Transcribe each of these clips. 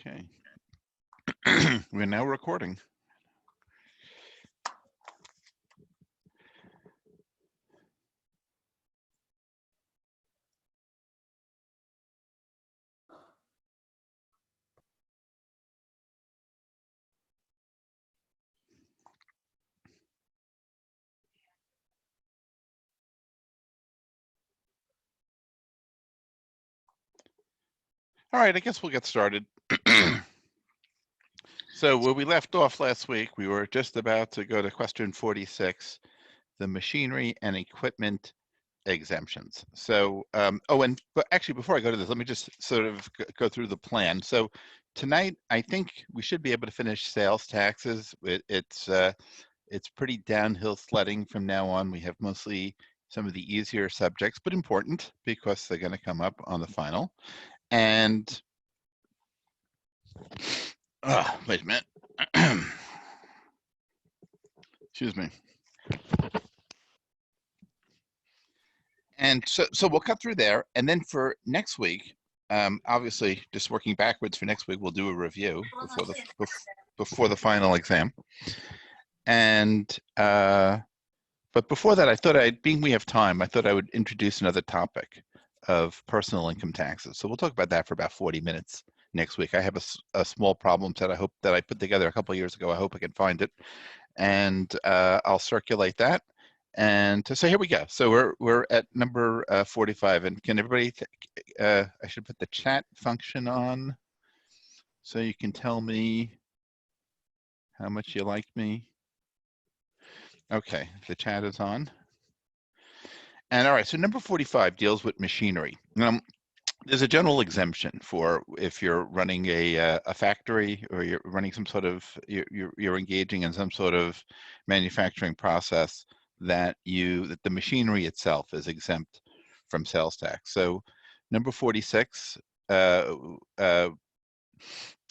Okay. We're now recording. All right, I guess we'll get started. So where we left off last week, we were just about to go to question 46, the machinery and equipment exemptions. So, but actually, before I go to this, let me just sort of go through the plan. So tonight, I think we should be able to finish sales taxes. It's pretty downhill sledding from now on. We have mostly some of the easier subjects, but important because they're going to come up on the final. And wait a minute. Excuse me. And so we'll cut through there. And then for next week, obviously, just working backwards for next week, we'll do a review before the final exam. And but before that, I thought being we have time, I thought I would introduce another topic of personal income taxes. So we'll talk about that for about 40 minutes next week. I have a small problem set I hope that I put together a couple of years ago. I hope I can find it, and I'll circulate that. And so here we go. So we're at number 45, and can everybody? I should put the chat function on, so you can tell me how much you like me. Okay, the chat is on. And all right, so number 45 deals with machinery. There's a general exemption for if you're running a factory or you're running some sort of, you're engaging in some sort of manufacturing process that the machinery itself is exempt from sales tax. So number 46, that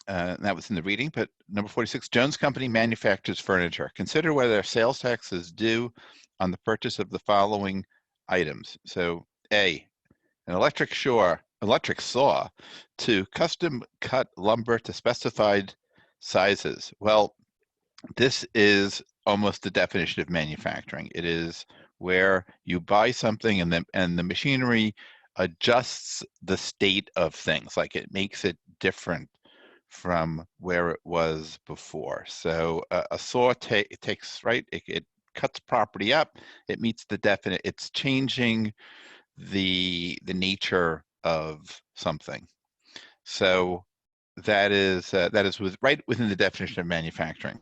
was in the reading, but number 46, Jones Company manufactures furniture. Consider whether sales tax is due on the purchase of the following items. So A, an electric saw to custom cut lumber to specified sizes. Well, this is almost the definition of manufacturing. It is where you buy something and the machinery adjusts the state of things, like it makes it different from where it was before. So a saw takes, right, it cuts property up, it meets the definite, it's changing the nature of something. So that is right within the definition of manufacturing.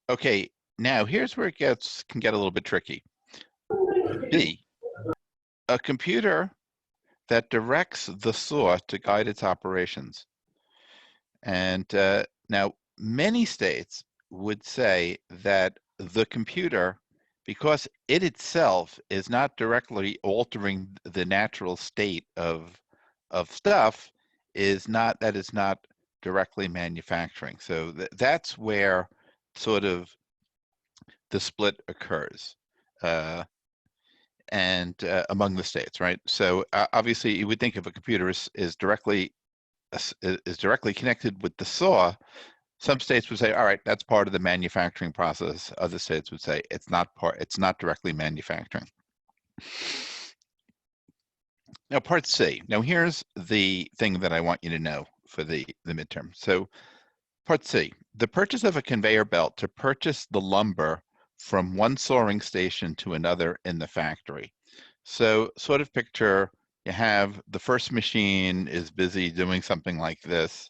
Okay, now here's where it can get a little bit tricky. B, a computer that directs the saw to guide its operations. And now many states would say that the computer, because it itself is not directly altering the natural state of stuff, that is not directly manufacturing. So that's where sort of the split occurs, and among the states, right? So obviously, you would think if a computer is directly connected with the saw, some states would say, all right, that's part of the manufacturing process. Other states would say it's not directly manufacturing. Now, part C. Now, here's the thing that I want you to know for the midterm. So, part C, the purchase of a conveyor belt to purchase the lumber from one sawing station to another in the factory. So, sort of picture, you have the first machine is busy doing something like this,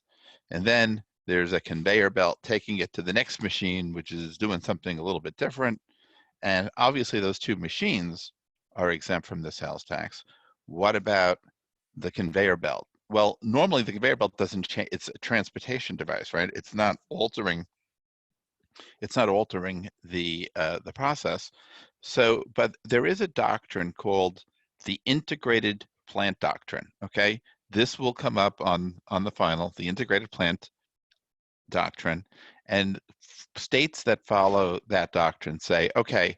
and then there's a conveyor belt taking it to the next machine, which is doing something a little bit different. And obviously those two machines are exempt from the sales tax. What about the conveyor belt? Well, normally the conveyor belt doesn't change. It's a transportation device, right? It's not altering the process. So, but there is a doctrine called the integrated plant doctrine. Okay, this will come up on the final, the integrated plant doctrine, and states that follow that doctrine say, okay,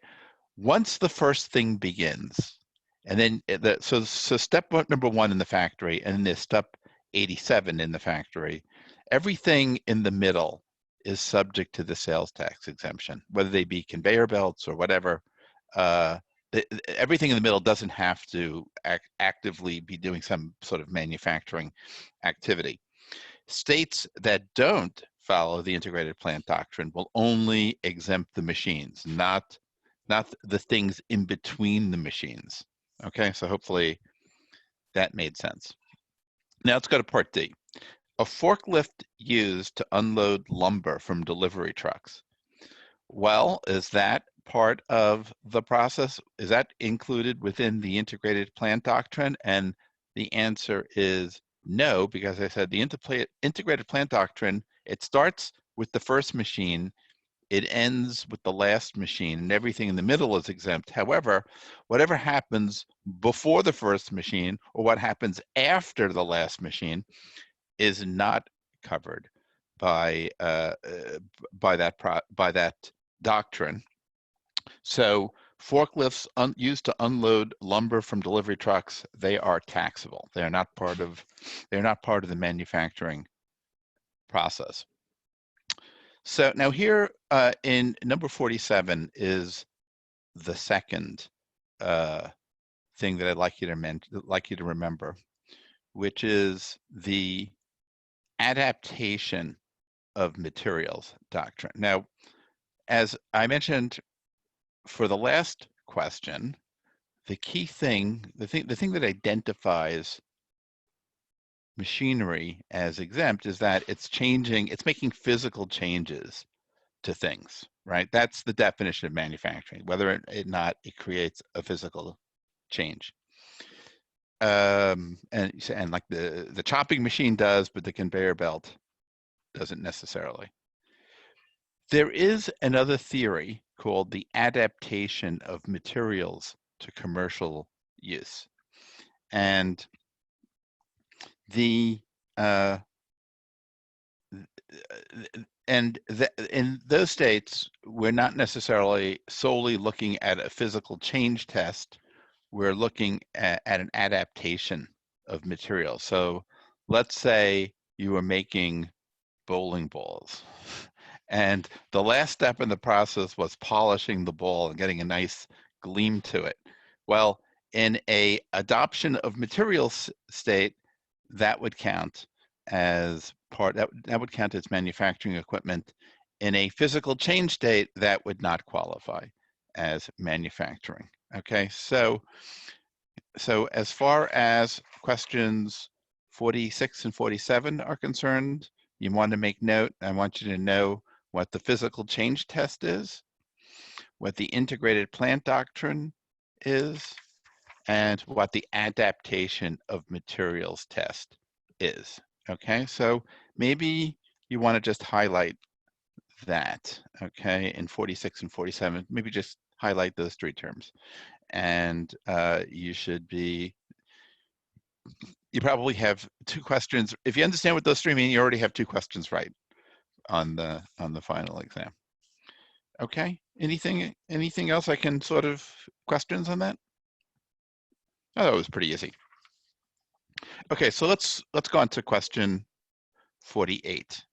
once the first thing begins, and then so step number 1 in the factory, and then there's step 87 in the factory, everything in the middle is subject to the sales tax exemption, whether they be conveyor belts or whatever. Everything in the middle doesn't have to actively be doing some sort of manufacturing activity. States that don't follow the integrated plant doctrine will only exempt the machines, not the things in between the machines. Okay, so hopefully that made sense. Now let's go to part D. A forklift used to unload lumber from delivery trucks. Well, is that part of the process? Is that included within the integrated plant doctrine? And the answer is no, because I said the integrated plant doctrine, it starts with the first machine, it ends with the last machine, and everything in the middle is exempt. However, whatever happens before the first machine or what happens after the last machine is not covered by that doctrine. So forklifts used to unload lumber from delivery trucks, they are taxable. They're not part of the manufacturing process. So now here in number 47 is the second thing that I'd like you to remember, which is the adaptation of materials doctrine. Now, as I mentioned for the last question, the key thing, the thing that identifies machinery as exempt is that it's making physical changes to things, right? That's the definition of manufacturing, whether or not it creates a physical change. And like the chopping machine does, but the conveyor belt doesn't necessarily. There is another theory called the adaptation of materials to commercial use. And in those states, we're not necessarily solely looking at a physical change test. We're looking at an adaptation of materials. So let's say you were making bowling balls, and the last step in the process was polishing the ball and getting a nice gleam to it. Well, in a adoption of materials state, that would count as that would count as manufacturing equipment. In a physical change state, that would not qualify as manufacturing. Okay, so as far as questions 46 and 47 are concerned, you want to make note. I want you to know what the physical change test is, what the integrated plant doctrine is, and what the adaptation of materials test is. Okay, so maybe you want to just highlight that, okay, in 46 and 47, maybe just highlight those three terms. And you probably have two questions. If you understand what those three mean, you already have two questions right on the final exam. Okay, anything else I can sort of questions on that? Oh, that was pretty easy. Okay, so let's go on to question 48.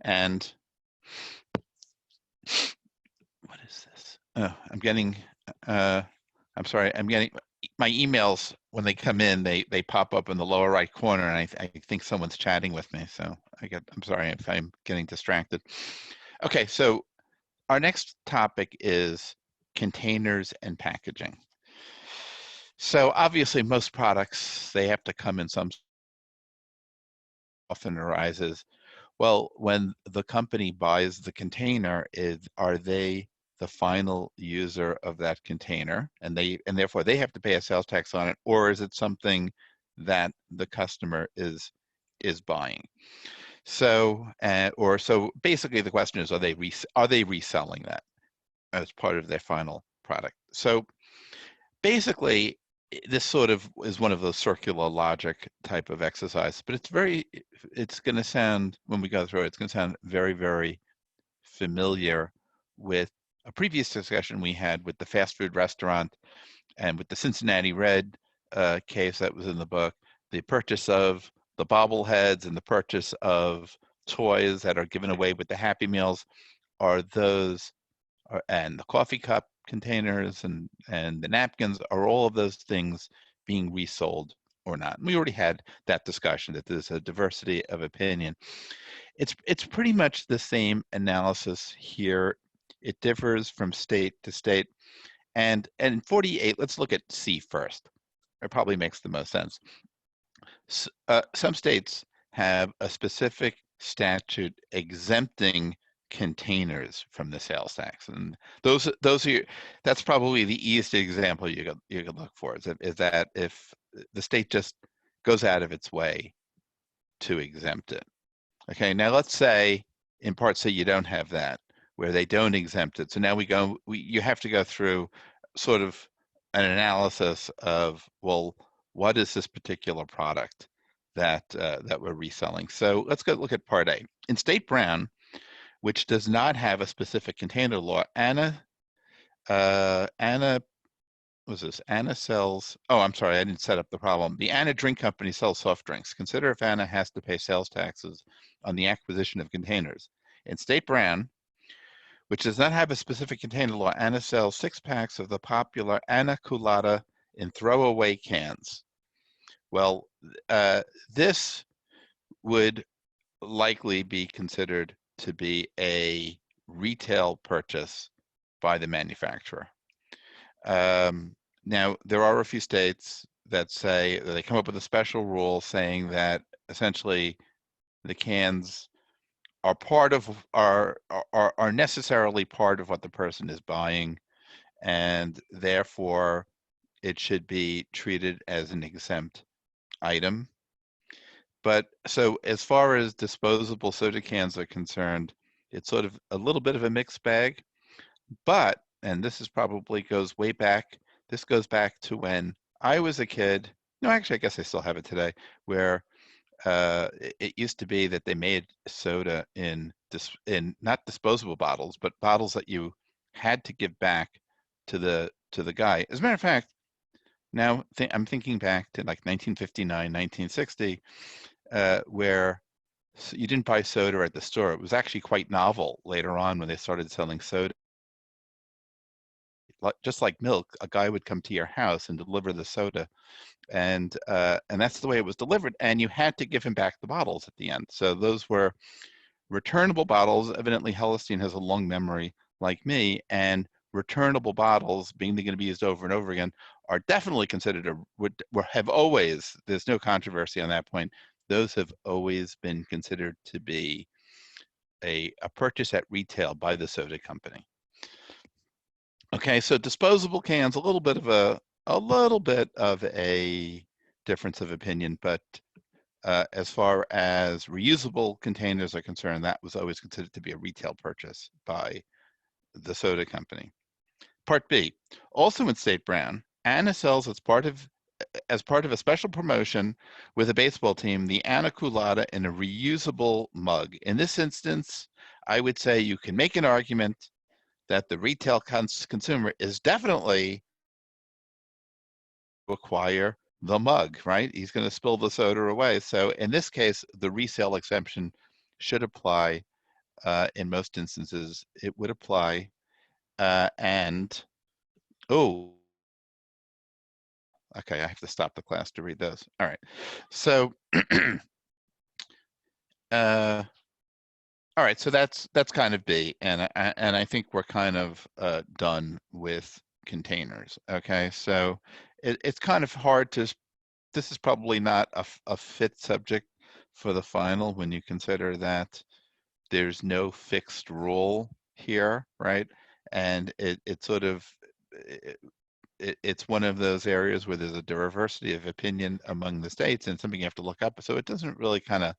And what is this? Oh, I'm sorry, I'm getting my emails when they come in, they pop up in the lower right corner, and I think someone's chatting with me. So I'm sorry if I'm getting distracted. Okay, so our next topic is containers and packaging. So obviously most products, they have to come in some, often arises, well, when the company buys the container, are they the final user of that container, and therefore they have to pay a sales tax on it, or is it something that the customer is buying? So so basically the question is, are they reselling that as part of their final product? So basically this sort of is one of those circular logic type of exercise, but it's going to sound, when we go through it, it's going to sound very, very familiar with a previous discussion we had with the fast food restaurant and with the Cincinnati Red case that was in the book, the purchase of the bobbleheads and the purchase of toys that are given away with the Happy Meals, are those, and the coffee cup containers and the napkins, are all of those things being resold or not? And we already had that discussion, that there's a diversity of opinion. It's pretty much the same analysis here. It differs from state to state. And 48, let's look at C first. It probably makes the most sense. Some states have a specific statute exempting containers from the sales tax, and those are that's probably the easiest example you could look for. Is that if the state just goes out of its way to exempt it. Okay, now let's say in Part C you don't have that, where they don't exempt it. So now you have to go through sort of an analysis of, well, what is this particular product that we're reselling? So let's go look at Part A. In State Brown, which does not have a specific container law, Anna sells, oh, I'm sorry, I didn't set up the problem. The Anna Drink Company sells soft drinks. Consider if Anna has to pay sales taxes on the acquisition of containers. In State Brown, which does not have a specific container law, Anna sells 6 packs of the popular Anna Colada in throwaway cans. Well, this would likely be considered to be a retail purchase by the manufacturer. Now, there are a few states that say, they come up with a special rule saying that essentially the cans are are necessarily part of what the person is buying, and therefore it should be treated as an exempt item. But so as far as disposable soda cans are concerned, it's sort of a little bit of a mixed bag. But, and this is probably goes way back, this goes back to when I was a kid. No, actually, I guess I still have it today, where it used to be that they made soda in not disposable bottles, but bottles that you had to give back to the guy. As a matter of fact, now I'm thinking back to like 1959, 1960, where you didn't buy soda at the store. It was actually quite novel later on when they started selling soda. Just like milk, a guy would come to your house and deliver the soda, and that's the way it was delivered. And you had to give him back the bottles at the end. So those were returnable bottles. Evidently, Hellerstein has a long memory like me, and returnable bottles, being they're going to be used over and over again, are definitely considered have always. There's no controversy on that point. Those have always been considered to be a purchase at retail by the soda company. Okay, so disposable cans, a little bit of a difference of opinion, but as far as reusable containers are concerned, that was always considered to be a retail purchase by the soda company. Part B, also in State Brown, Anna sells as part of a special promotion with a baseball team, the Anna Colada in a reusable mug. In this instance, I would say you can make an argument that the retail consumer is definitely acquire the mug, right? He's going to spill the soda away. So in this case, the resale exemption should apply. In most instances, it would apply. And, oh, okay, I have to stop the class to read those. All right. So, all right, so that's kind of B, and I think we're kind of done with containers. Okay, so it's kind of hard to. This is probably not a fit subject for the final when you consider that there's no fixed rule here, right? And it's one of those areas where there's a diversity of opinion among the states, and something you have to look up. So it doesn't really kind of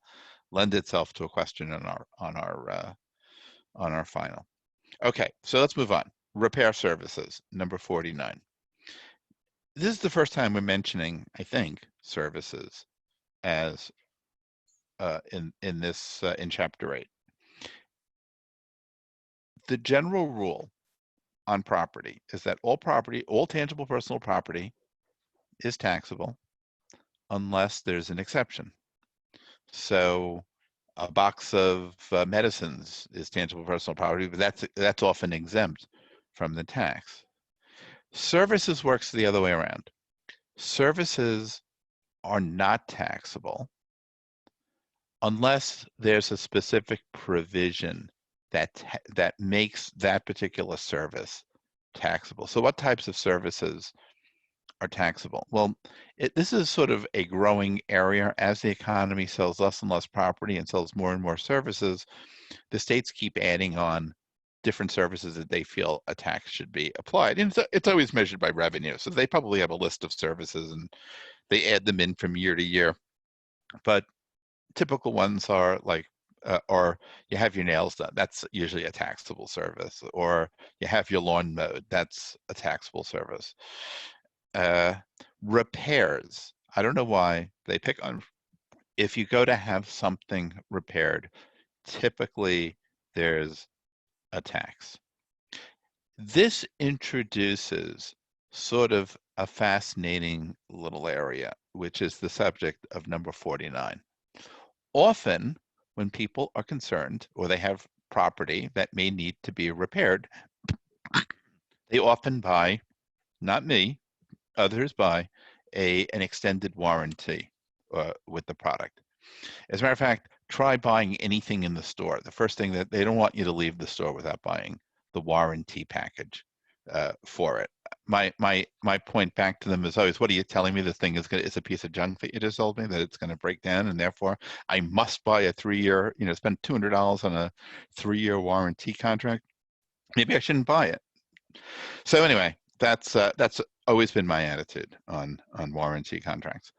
lend itself to a question on our final. Okay, so let's move on. Repair services, number 49. This is the first time we're mentioning, I think, services as in chapter 8. The general rule on property is that all tangible personal property is taxable unless there's an exception. So A box of medicines is tangible personal property, but that's often exempt from the tax. Services works the other way around. Services are not taxable unless there's a specific provision that makes that particular service taxable. So what types of services are taxable? Well, this is sort of a growing area. As the economy sells less and less property and sells more and more services, the states keep adding on different services that they feel a tax should be applied. And it's always measured by revenue. So they probably have a list of services and they add them in from year to year. But typical ones are like, or you have your nails done, that's usually a taxable service, or you have your lawn mowed, that's a taxable service. Repairs, I don't know why they pick on, if you go to have something repaired, typically there's a tax. This introduces sort of a fascinating little area, which is the subject of number 49. Often, when people are concerned or they have property that may need to be repaired, they often buy, not me, others buy an extended warranty with the product. As a matter of fact, try buying anything in the store. The first thing that they don't want you to leave the store without buying the warranty package for it. My point back to them is always, what are you telling me? This thing is a piece of junk that you just sold me, that it's going to break down, and therefore I must buy a 3-year, spend $200 on a 3-year warranty contract. Maybe I shouldn't buy it. So anyway, that's always been my attitude on warranty contracts.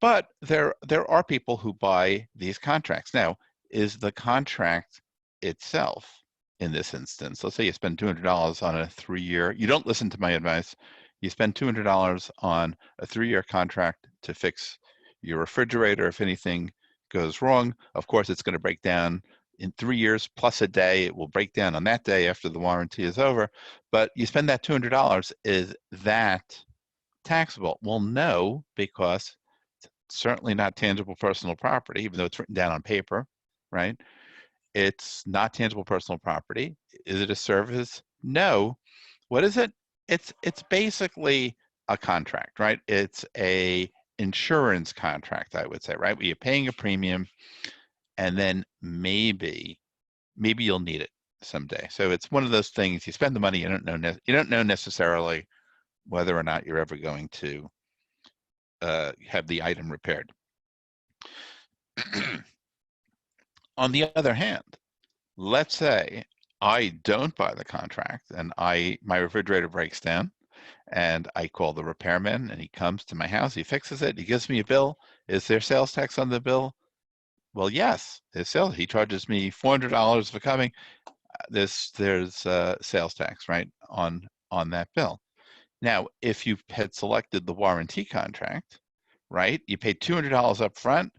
But there are people who buy these contracts. Now, is the contract itself, in this instance, let's say you spend $200 on a 3-year, you don't listen to my advice, you spend $200 on a 3-year contract to fix your refrigerator if anything goes wrong. Of course, it's going to break down in 3 years plus a day. It will break down on that day after the warranty is over. But you spend that $200, is that taxable? Well, no, because certainly not tangible personal property, even though it's written down on paper, right? It's not tangible personal property. Is it a service? No. What is it? It's basically a contract, right? It's a insurance contract, I would say, right? Where you're paying a premium, and then maybe you'll need it someday. So it's one of those things. You spend the money, you don't know necessarily whether or not you're ever going to have the item repaired. On the other hand, let's say I don't buy the contract and my refrigerator breaks down, and I call the repairman and he comes to my house, he fixes it, he gives me a bill. Is there sales tax on the bill? Well, yes, there's sales. He charges me $400 for coming. There's sales tax, right, on that bill. Now, if you had selected the warranty contract, right, you paid $200 up front.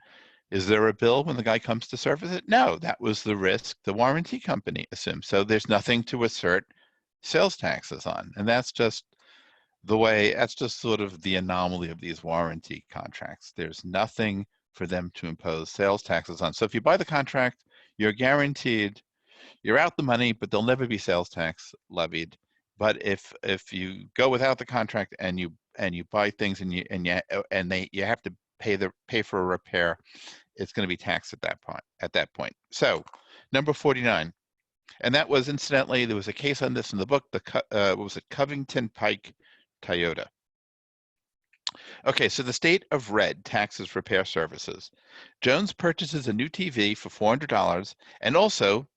Is there a bill when the guy comes to service it? No, that was the risk the warranty company assumed. So there's nothing to assert sales taxes on. And that's just sort of the anomaly of these warranty contracts. There's nothing for them to impose sales taxes on. So if you buy the contract, you're guaranteed, you're out the money, but there'll never be sales tax levied. But if you go without the contract and you buy things and you have to pay for a repair, it's going to be taxed at that point. So number 49, and that was, incidentally, there was a case on this in the book, what was it, Covington Pike Toyota. Okay, so the state of red taxes repair services. Jones purchases a new TV for $400, and also,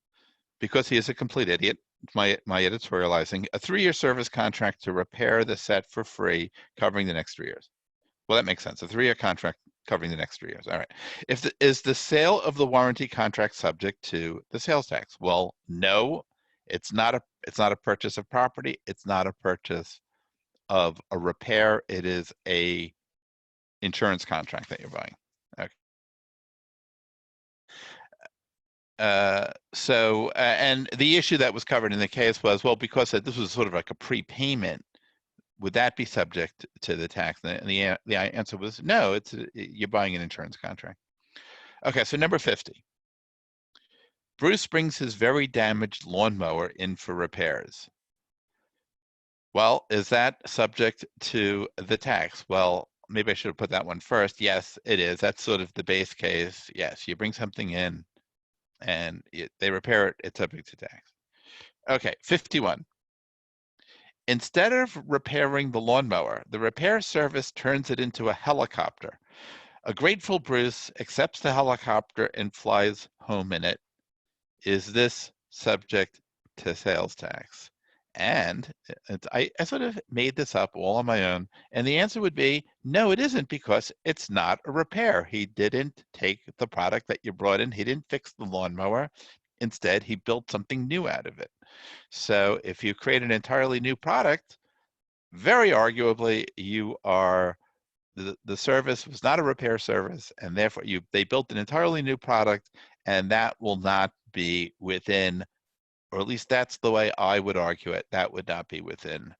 because he is a complete idiot, my editorializing, a 3-year service contract to repair the set for free, covering the next 3 years. Well, that makes sense. A 3-year contract covering the next 3 years. All right. Is the sale of the warranty contract subject to the sales tax? Well, no, it's not a purchase of property. It's not a purchase of a repair. It is a insurance contract that you're buying. Okay. And the issue that was covered in the case was, well, because this was sort of like a prepayment, would that be subject to the tax? And the answer was no, you're buying an insurance contract. Okay, so number 50. Bruce brings his very damaged lawnmower in for repairs. Well, is that subject to the tax? Well, maybe I should have put that one first. Yes, it is. That's sort of the base case. Yes, you bring something in and they repair it, it's subject to tax. Okay, 51. Instead of repairing the lawnmower, the repair service turns it into a helicopter. A grateful Bruce accepts the helicopter and flies home in it. Is this subject to sales tax? And I sort of made this up all on my own. And the answer would be, no, it isn't, because it's not a repair. He didn't take the product that you brought in. He didn't fix the lawnmower. Instead, he built something new out of it. So if you create an entirely new product, very arguably you are, the service was not a repair service, and therefore they built an entirely new product, and that will not be within, or at least that's the way I would argue it, that would not be within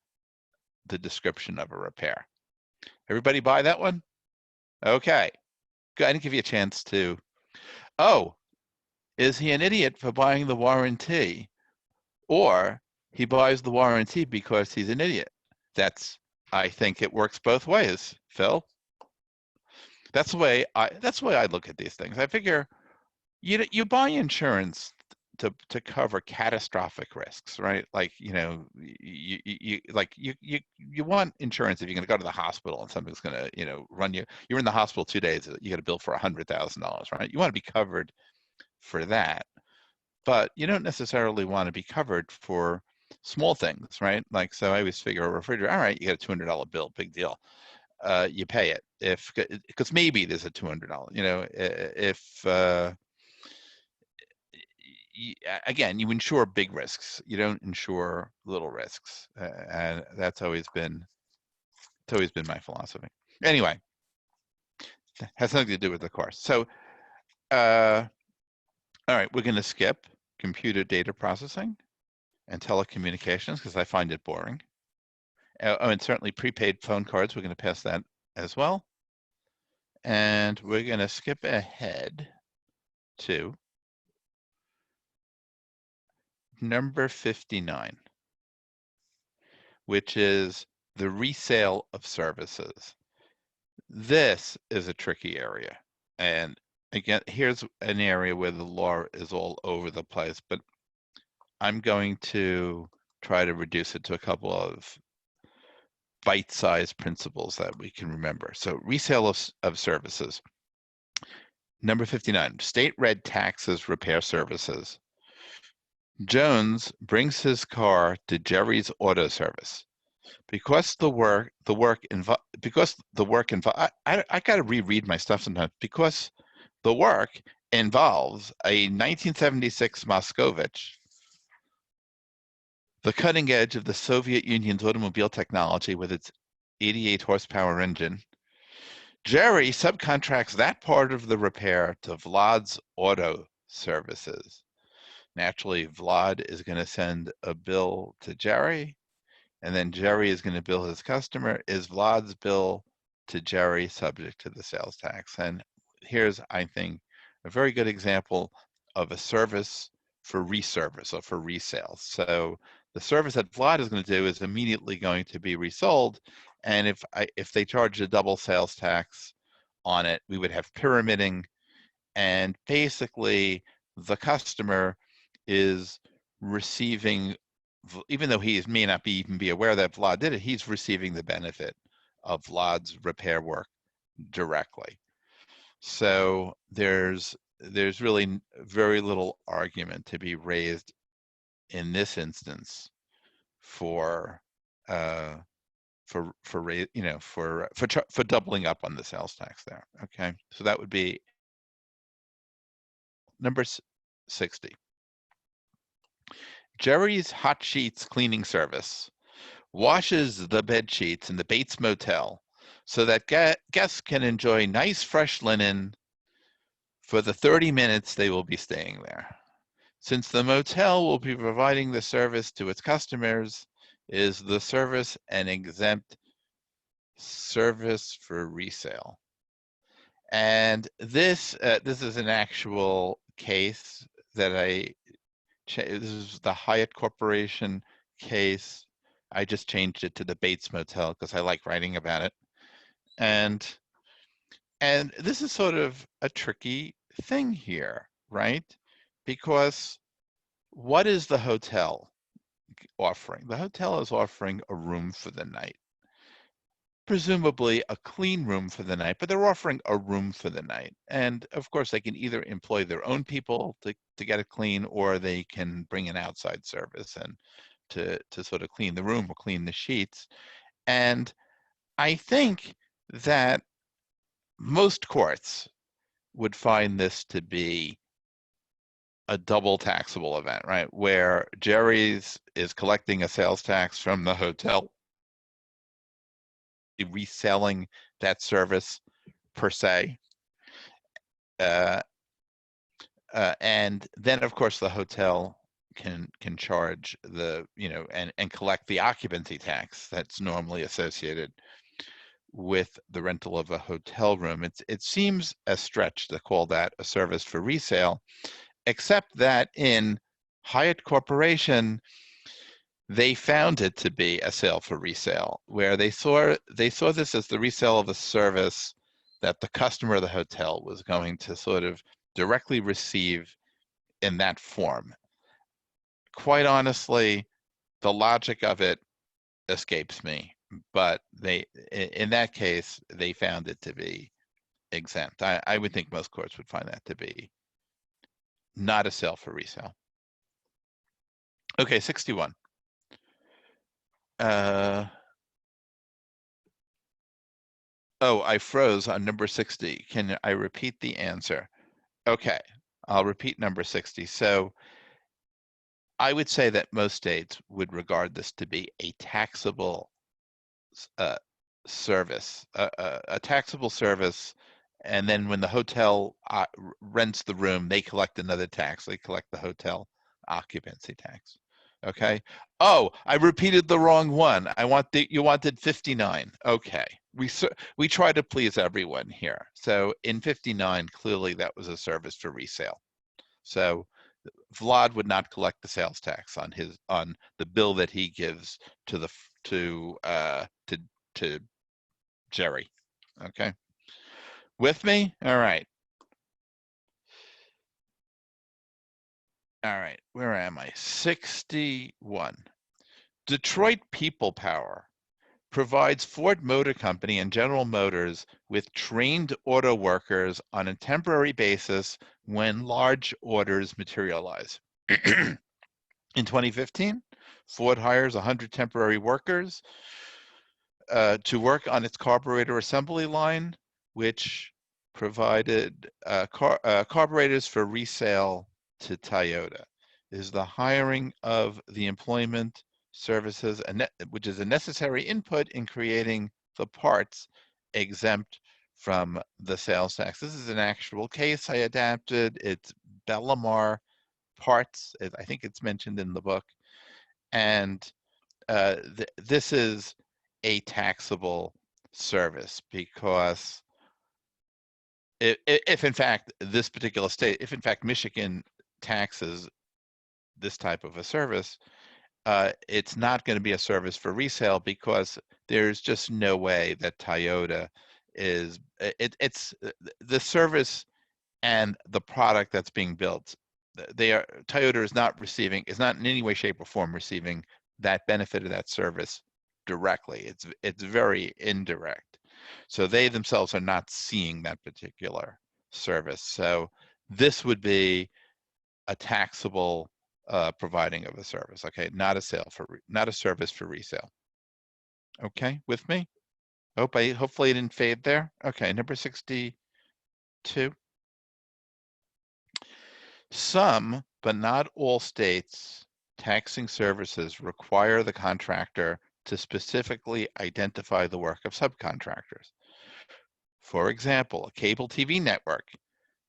the description of a repair. Everybody buy that one? Okay. Go ahead and give you a chance to. Oh, is he an idiot for buying the warranty? Or he buys the warranty because he's an idiot? I think it works both ways, Phil. That's the way I look at these things. I figure you buy insurance to cover catastrophic risks, right? Like, you want insurance if you're going to go to the hospital and something's going to, run you. You're in the hospital 2 days, you got a bill for $100,000, right? You want to be covered for that, but you don't necessarily want to be covered for small things, right? Like, so I always figure a refrigerator, all right, you got a $200 bill, big deal. You pay it because maybe there's a $200, again, you insure big risks. You don't insure little risks, and that's always been my philosophy. Anyway, has nothing to do with the course. So, all right, we're going to skip computer data processing and telecommunications because I find it boring. And certainly prepaid phone cards, we're going to pass that as well. And we're going to skip ahead to number 59, which is the resale of services. This is a tricky area. And again, here's an area where the law is all over the place, but I'm going to try to reduce it to a couple of bite-sized principles that we can remember. So resale of services. Number 59, state red taxes repair services. Jones brings his car to Jerry's auto service. Because the work involved, I got to reread my stuff sometimes. Because the work involves a 1976 Moscovich, the cutting edge of the Soviet Union's automobile technology with its 88 horsepower engine, Jerry subcontracts that part of the repair to Vlad's auto services. Naturally, Vlad is going to send a bill to Jerry, and then Jerry is going to bill his customer. Is Vlad's bill to Jerry subject to the sales tax? And here's, I think, a very good example of a service for reservice or for resale. So the service that Vlad is going to do is immediately going to be resold, and if they charge a double sales tax on it, we would have pyramiding, and basically the customer is receiving, even though he may not even be aware that Vlad did it, he's receiving the benefit of Vlad's repair work directly. So there's really very little argument to be raised in this instance for doubling up on the sales tax there. Okay, so that would be number 60. Jerry's Hot Sheets cleaning service washes the bed sheets in the Bates Motel so that guests can enjoy nice fresh linen for the 30 minutes they will be staying there. Since the motel will be providing the service to its customers, is the service an exempt service for resale? And this is an actual case that this is the Hyatt Corporation case. I just changed it to the Bates Motel because I like writing about it. And this is sort of a tricky thing here, right? Because what is the hotel offering? The hotel is offering a room for the night, presumably a clean room for the night, but they're offering a room for the night. And of course, they can either employ their own people to get it clean, or they can bring an outside service and to sort of clean the room or clean the sheets. And I think that most courts would find this to be a double taxable event, right? Where Jerry's is collecting a sales tax from the hotel, reselling that service per se. And then of course the hotel can charge the, and collect the occupancy tax that's normally associated with the rental of a hotel room. It seems a stretch to call that a service for resale, except that in Hyatt Corporation, they found it to be a sale for resale, where they saw this as the resale of a service that the customer of the hotel was going to sort of directly receive in that form. Quite honestly, the logic of it escapes me, but in that case, they found it to be exempt. I would think most courts would find that to be not a sale for resale. Okay, 61. Oh, I froze on number 60. Can I repeat the answer? Okay, I'll repeat number 60. So I would say that most states would regard this to be a taxable service, a taxable service, and then when the hotel rents the room, they collect another tax. They collect the hotel occupancy tax. Okay. Oh, I repeated the wrong one. You wanted 59. Okay. We try to please everyone here. So in 59, clearly that was a service for resale. So Vlad would not collect the sales tax on the bill that he gives to Jerry. Okay. With me? All right. All right. Where am I? 61. Detroit People Power provides Ford Motor Company and General Motors with trained auto workers on a temporary basis when large orders materialize. In 2015, Ford hires 100 temporary workers to work on its carburetor assembly line, which provided carburetors for resale to Toyota. Is the hiring of the employment services, which is a necessary input in creating the parts, exempt from the sales tax? This is an actual case I adapted. It's Bellamar Parts. I think it's mentioned in the book. And this is a taxable service because if in fact this particular state, if in fact Michigan taxes this type of a service, it's not going to be a service for resale because there's just no way that Toyota is, it's the service and the product that's being built. Toyota is not in any way, shape, or form receiving that benefit of that service directly. It's very indirect. So they themselves are not seeing that particular service. So this would be a taxable providing of a service. Okay, not a service for resale. Okay, with me? Hopefully it didn't fade there. Okay, number 62. Some, but not all states taxing services require the contractor to specifically identify the work of subcontractors. For example, a cable TV network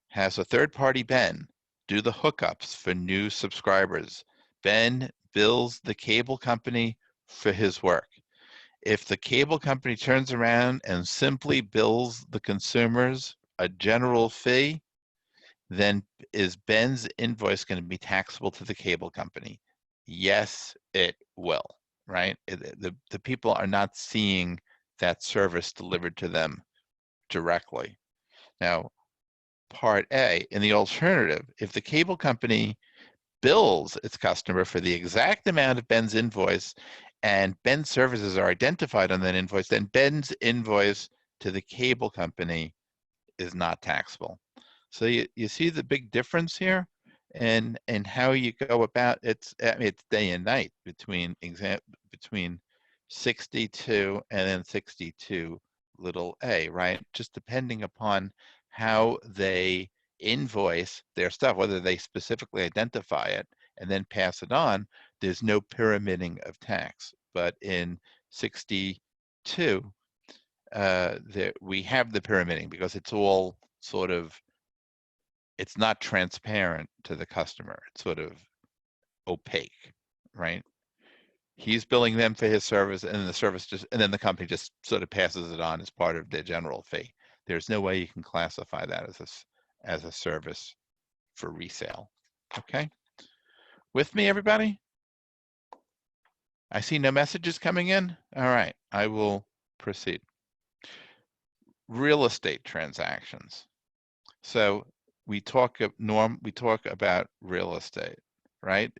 has a third-party Ben do the hookups for new subscribers. Ben bills the cable company for his work. If the cable company turns around and simply bills the consumers a general fee, then is Ben's invoice going to be taxable to the cable company? Yes, it will, right? The people are not seeing that service delivered to them directly. Now, part A, in the alternative, if the cable company bills its customer for the exact amount of Ben's invoice and Ben's services are identified on that invoice, then Ben's invoice to the cable company is not taxable. So you see the big difference here and how you go about it's day and night between 62 and then 62 little a, right? Just depending upon how they invoice their stuff, whether they specifically identify it and then pass it on, there's no pyramiding of tax. But in 62, we have the pyramiding because it's all sort of, it's not transparent to the customer. It's sort of opaque, right? He's billing them for his service, and then the company just sort of passes it on as part of their general fee. There's no way you can classify that as a service for resale. Okay, with me, everybody? I see no messages coming in. All right, I will proceed. Real estate transactions. So we talk about real estate, right?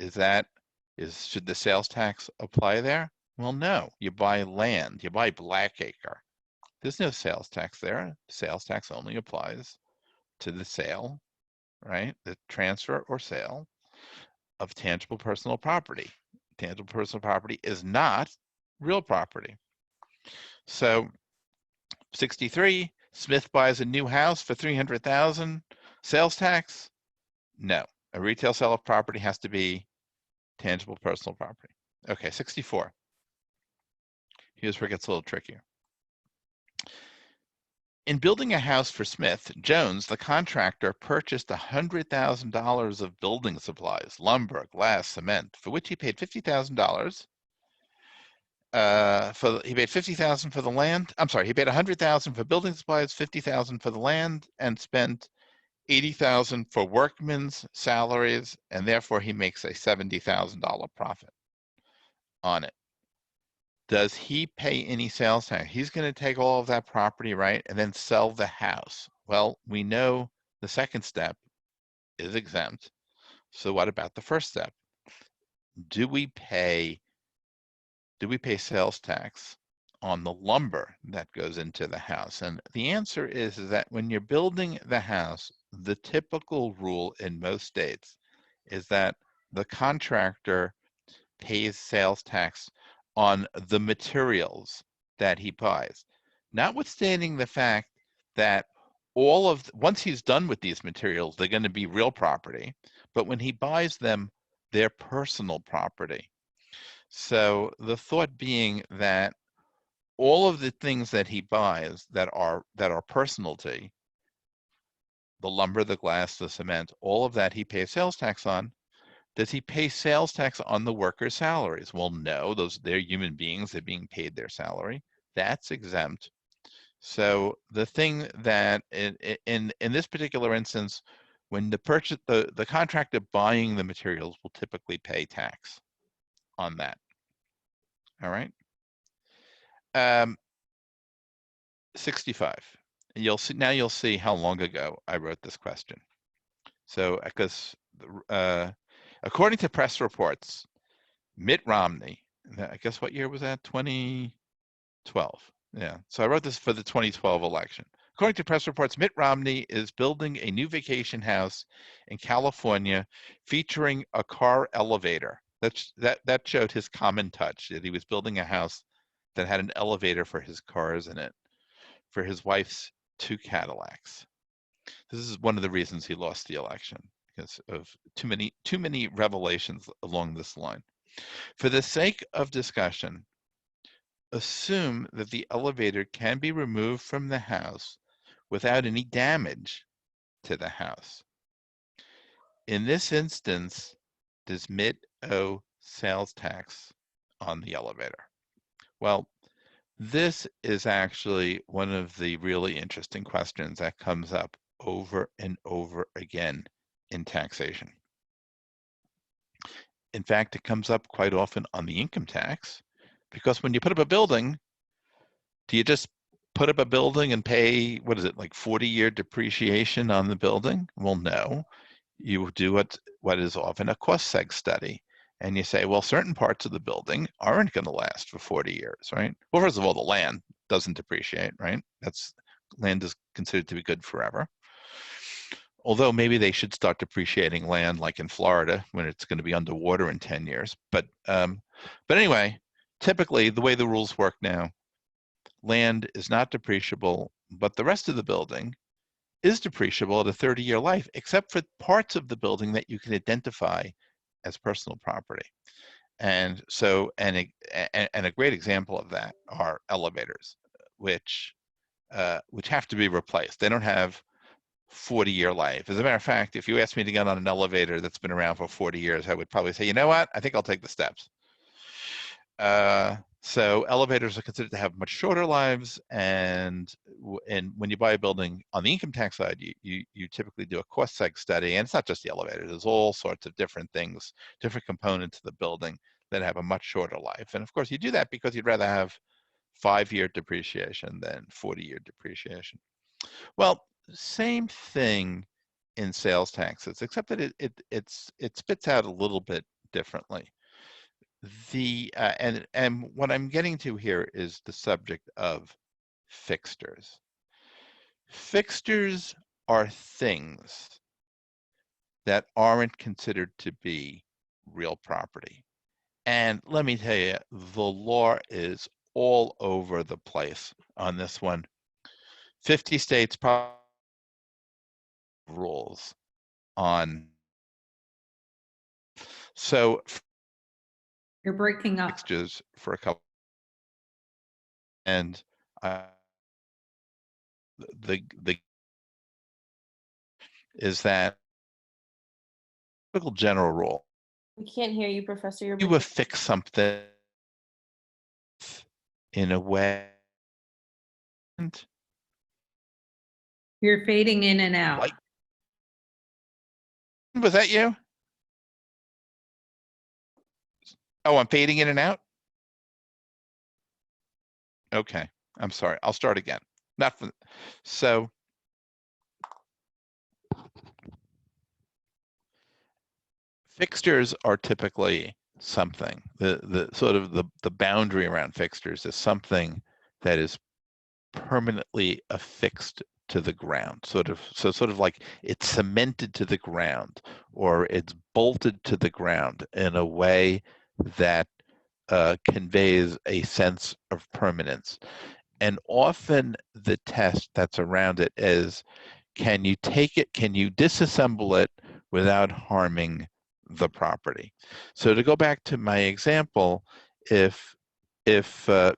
Should the sales tax apply there? Well, no. You buy land, you buy Blackacre. There's no sales tax there. Sales tax only applies to the sale, right? The transfer or sale of tangible personal property. Tangible personal property is not real property. So 63, Smith buys a new house for $300,000. Sales tax? No. A retail sale of property has to be tangible personal property. Okay, 64. Here's where it gets a little trickier. In building a house for Smith, Jones, the contractor, purchased $100,000 of building supplies, lumber, glass, cement, for which he paid $50,000. He paid $50,000 for the land. I'm sorry, he paid $100,000 for building supplies, $50,000 for the land, and spent $80,000 for workmen's salaries, and therefore he makes a $70,000 profit on it. Does he pay any sales tax? He's going to take all of that property, right, and then sell the house. Well, we know the second step is exempt. So what about the first step? Do we pay sales tax on the lumber that goes into the house? And the answer is that when you're building the house, the typical rule in most states is that the contractor pays sales tax on the materials that he buys, notwithstanding the fact that once he's done with these materials, they're going to be real property, but when he buys them, they're personal property. So the thought being that all of the things that he buys that are personalty, the lumber, the glass, the cement, all of that he pays sales tax on. Does he pay sales tax on the workers' salaries? Well, no, they're human beings, they're being paid their salary. That's exempt. So the thing that in this particular instance, when the contractor buying the materials will typically pay tax on that. All right. 65. You'll see how long ago I wrote this question. So because according to press reports, Mitt Romney, I guess what year was that? 2012. Yeah. So I wrote this for the 2012 election. According to press reports, Mitt Romney is building a new vacation house in California featuring a car elevator. That showed his common touch, that he was building a house that had an elevator for his cars in it, for his wife's 2 Cadillacs. This is one of the reasons he lost the election, because of too many revelations along this line. For the sake of discussion, assume that the elevator can be removed from the house without any damage to the house. In this instance, does Mitt owe sales tax on the elevator? Well, this is actually one of the really interesting questions that comes up over and over again in taxation. In fact, it comes up quite often on the income tax, because when you put up a building, do you just put up a building and pay, what is it, like 40-year depreciation on the building? Well, no. You do what is often a cost seg study. And you say, well, certain parts of the building aren't going to last for 40 years, right? Well, first of all, the land doesn't depreciate, right? Land is considered to be good forever. Although maybe they should start depreciating land like in Florida when it's going to be underwater in 10 years. But anyway, typically the way the rules work now, land is not depreciable, but the rest of the building is depreciable at a 30-year life, except for parts of the building that you can identify as personal property. And so, and a great example of that are elevators, which have to be replaced. They don't have 40-year life. As a matter of fact, if you asked me to get on an elevator that's been around for 40 years, I would probably say, you know what, I think I'll take the steps. So elevators are considered to have much shorter lives, and when you buy a building on the income tax side, you typically do a cost seg study, and it's not just the elevator. There's all sorts of different things, different components of the building that have a much shorter life. And of course, you do that because you'd rather have 5-year depreciation than 40-year depreciation. Well, same thing in sales taxes, except that it spits out a little bit differently. And what I'm getting to here is the subject of fixtures. Fixtures are things that aren't considered to be real property. And let me tell you, the law is all over the place on this one. 50 states probably rules on. So you're breaking up. Fixtures for a couple, and the is that typical general rule. We can't hear you, Professor. You're You affix something in a way. You're fading in and out. Like, was that you? Oh, I'm fading in and out? Okay, I'm sorry. I'll start again. Not for, so fixtures are typically something. The sort of the boundary around fixtures is something that is permanently affixed to the ground, sort of like it's cemented to the ground, or it's bolted to the ground in a way that conveys a sense of permanence. And often the test that's around it is, can you take it, can you disassemble it without harming the property? So to go back to my example, if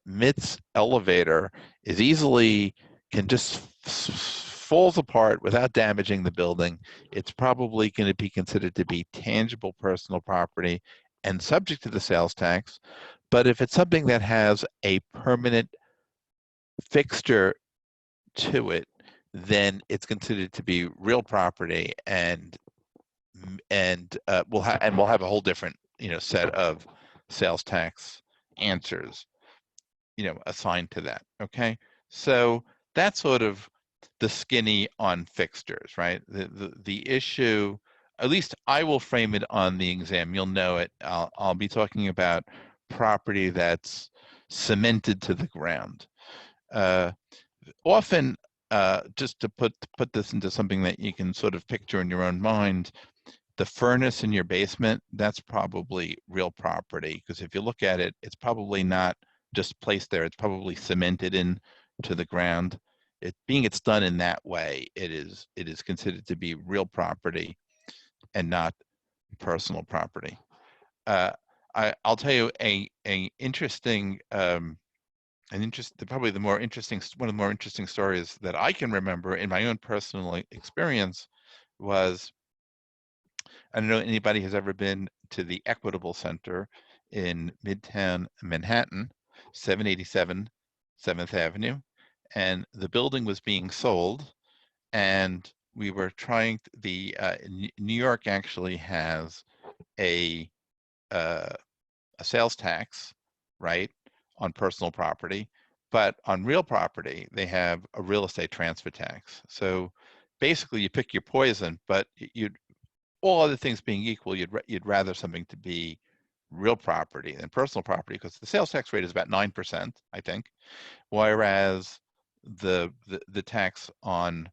Mitt's elevator is can just falls apart without damaging the building, it's probably going to be considered to be tangible personal property and subject to the sales tax. But if it's something that has a permanent fixture to it, then it's considered to be real property, and we'll have a whole different set of sales tax answers assigned to that. Okay, so that's sort of the skinny on fixtures, right? The issue, at least I will frame it on the exam. You'll know it. I'll be talking about property that's cemented to the ground. Often, just to put this into something that you can sort of picture in your own mind, the furnace in your basement, that's probably real property, because if you look at it, it's probably not just placed there, it's probably cemented in to the ground. It's done in that way, it is considered to be real property and not personal property. I'll tell you an interesting probably one of the more interesting stories that I can remember in my own personal experience was, I don't know if anybody has ever been to the Equitable Center in Midtown Manhattan, 787 7th Avenue, and the building was being sold, and we were trying New York actually has a sales tax, right, on personal property, but on real property they have a real estate transfer tax. So basically, you pick your poison, but you'd all other things being equal, you'd rather something to be real property than personal property because the sales tax rate is about 9%, I think, whereas the tax on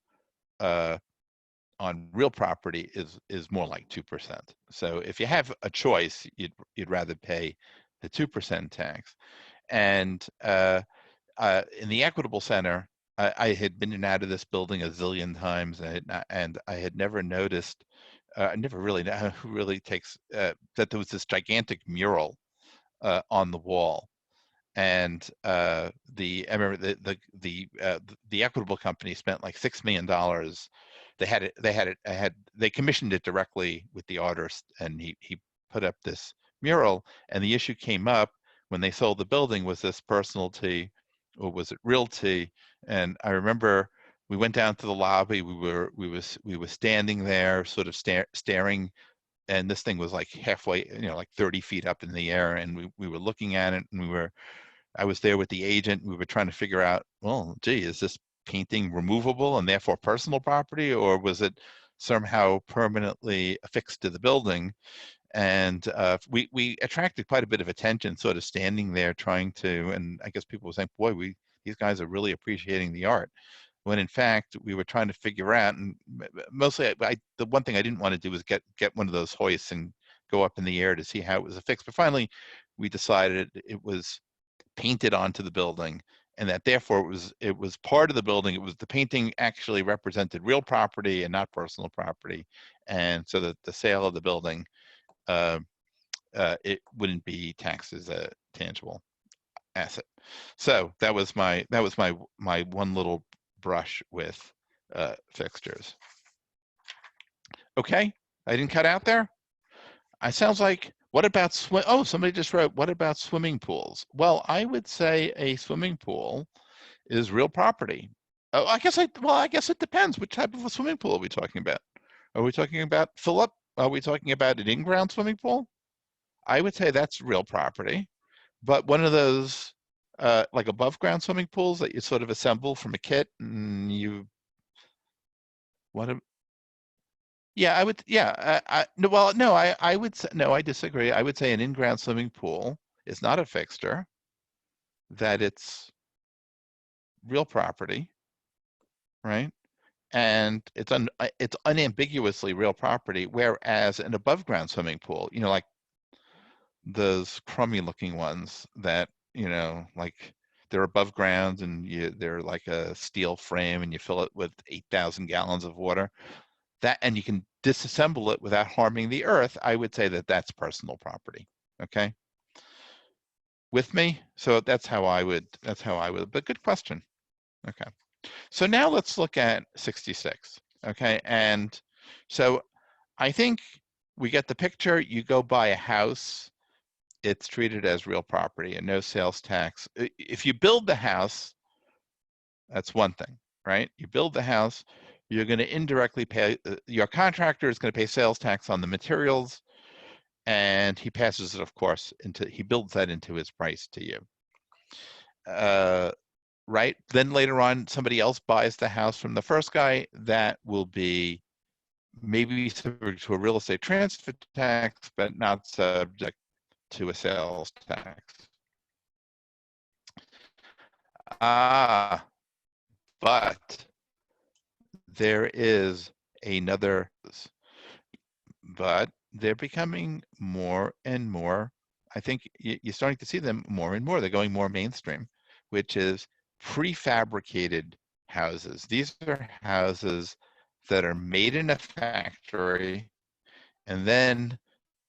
real property is more like 2%. So if you have a choice, you'd rather pay the 2% tax. And in the Equitable Center, I had been in and out of this building a zillion times, and I had never noticed, I never really know who really takes that there was this gigantic mural on the wall. And I remember the Equitable company spent like $6 million. They commissioned it directly with the artist, and he put up this mural. And the issue came up when they sold the building: was this personalty or was it realty? And I remember we went down to the lobby. We were standing there, sort of staring, and this thing was like halfway, like 30 feet up in the air, and we were looking at it, and I was there with the agent. We were trying to figure out, well, gee, is this painting removable and therefore personal property, or was it somehow permanently affixed to the building? And we attracted quite a bit of attention, sort of standing there trying to, and I guess people were saying, boy, these guys are really appreciating the art. When in fact, we were trying to figure out, and mostly the one thing I didn't want to do was get one of those hoists and go up in the air to see how it was affixed. But finally, we decided it was painted onto the building, and that therefore it was part of the building. It was the painting actually represented real property and not personal property, and so that the sale of the building it wouldn't be taxed as a tangible asset. So that was my one little brush with fixtures. Okay, I didn't cut out there. I sounds like, what about swim? Oh, somebody just wrote, what about swimming pools? Well, I would say a swimming pool is real property. Oh, I guess it depends. Which type of a swimming pool are we talking about? Are we talking about Philip? Are we talking about an in-ground swimming pool? I would say that's real property. But one of those like above ground swimming pools that you sort of assemble from a kit, and yeah, I would. Yeah, no. Well, no, I would say no. I disagree. I would say an in-ground swimming pool is not a fixture. That it's real property, right? And it's unambiguously real property. Whereas an above-ground swimming pool, like those crummy-looking ones that like they're above ground and they're like a steel frame, and you fill it with 8,000 gallons of water. And you can disassemble it without harming the earth. I would say that that's personal property. Okay, with me? So that's how I would. But good question. Okay, so now let's look at 66. Okay, and so I think we get the picture. You go buy a house, it's treated as real property and no sales tax. If you build the house, that's one thing, right? You build the house, you're going to indirectly pay, your contractor is going to pay sales tax on the materials, and he passes it, of course, he builds that into his price to you. Right? Then later on, somebody else buys the house from the first guy. That will be maybe subject to a real estate transfer tax, but not subject to a sales tax. But there is another, but they're becoming more and more, I think you're starting to see them more and more. They're going more mainstream, which is prefabricated houses. These are houses that are made in a factory, and then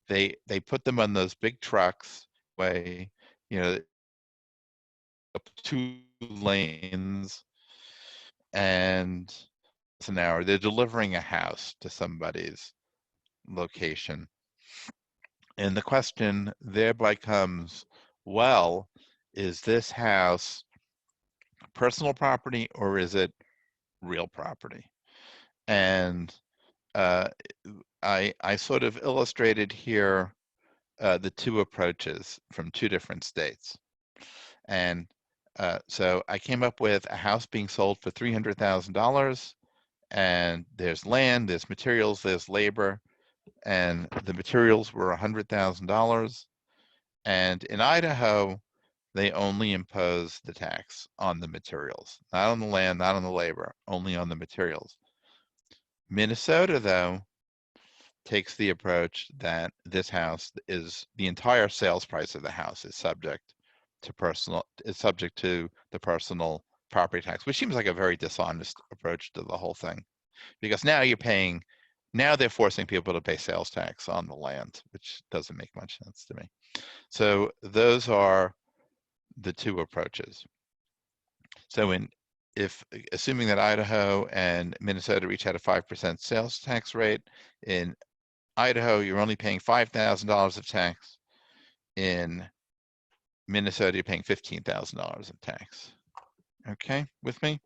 they put them on those big trucks, way, 2 lanes, and an hour they're delivering a house to somebody's location. And the question thereby comes, well, is this house personal property or is it real property? And I sort of illustrated here the two approaches from two different states. And so I came up with a house being sold for $300,000, and there's land, there's materials, there's labor, and the materials were $100,000. And in Idaho, they only impose the tax on the materials, not on the land, not on the labor, only on the materials. Minnesota, though, takes the approach that this house is the entire sales price of the house is subject to the personal property tax, which seems like a very dishonest approach to the whole thing, because now they're forcing people to pay sales tax on the land, which doesn't make much sense to me. So those are the two approaches. So assuming that Idaho and Minnesota each had a 5% sales tax rate, in Idaho, you're only paying $5,000 of tax. In Minnesota, you're paying $15,000 of tax. Okay, with me?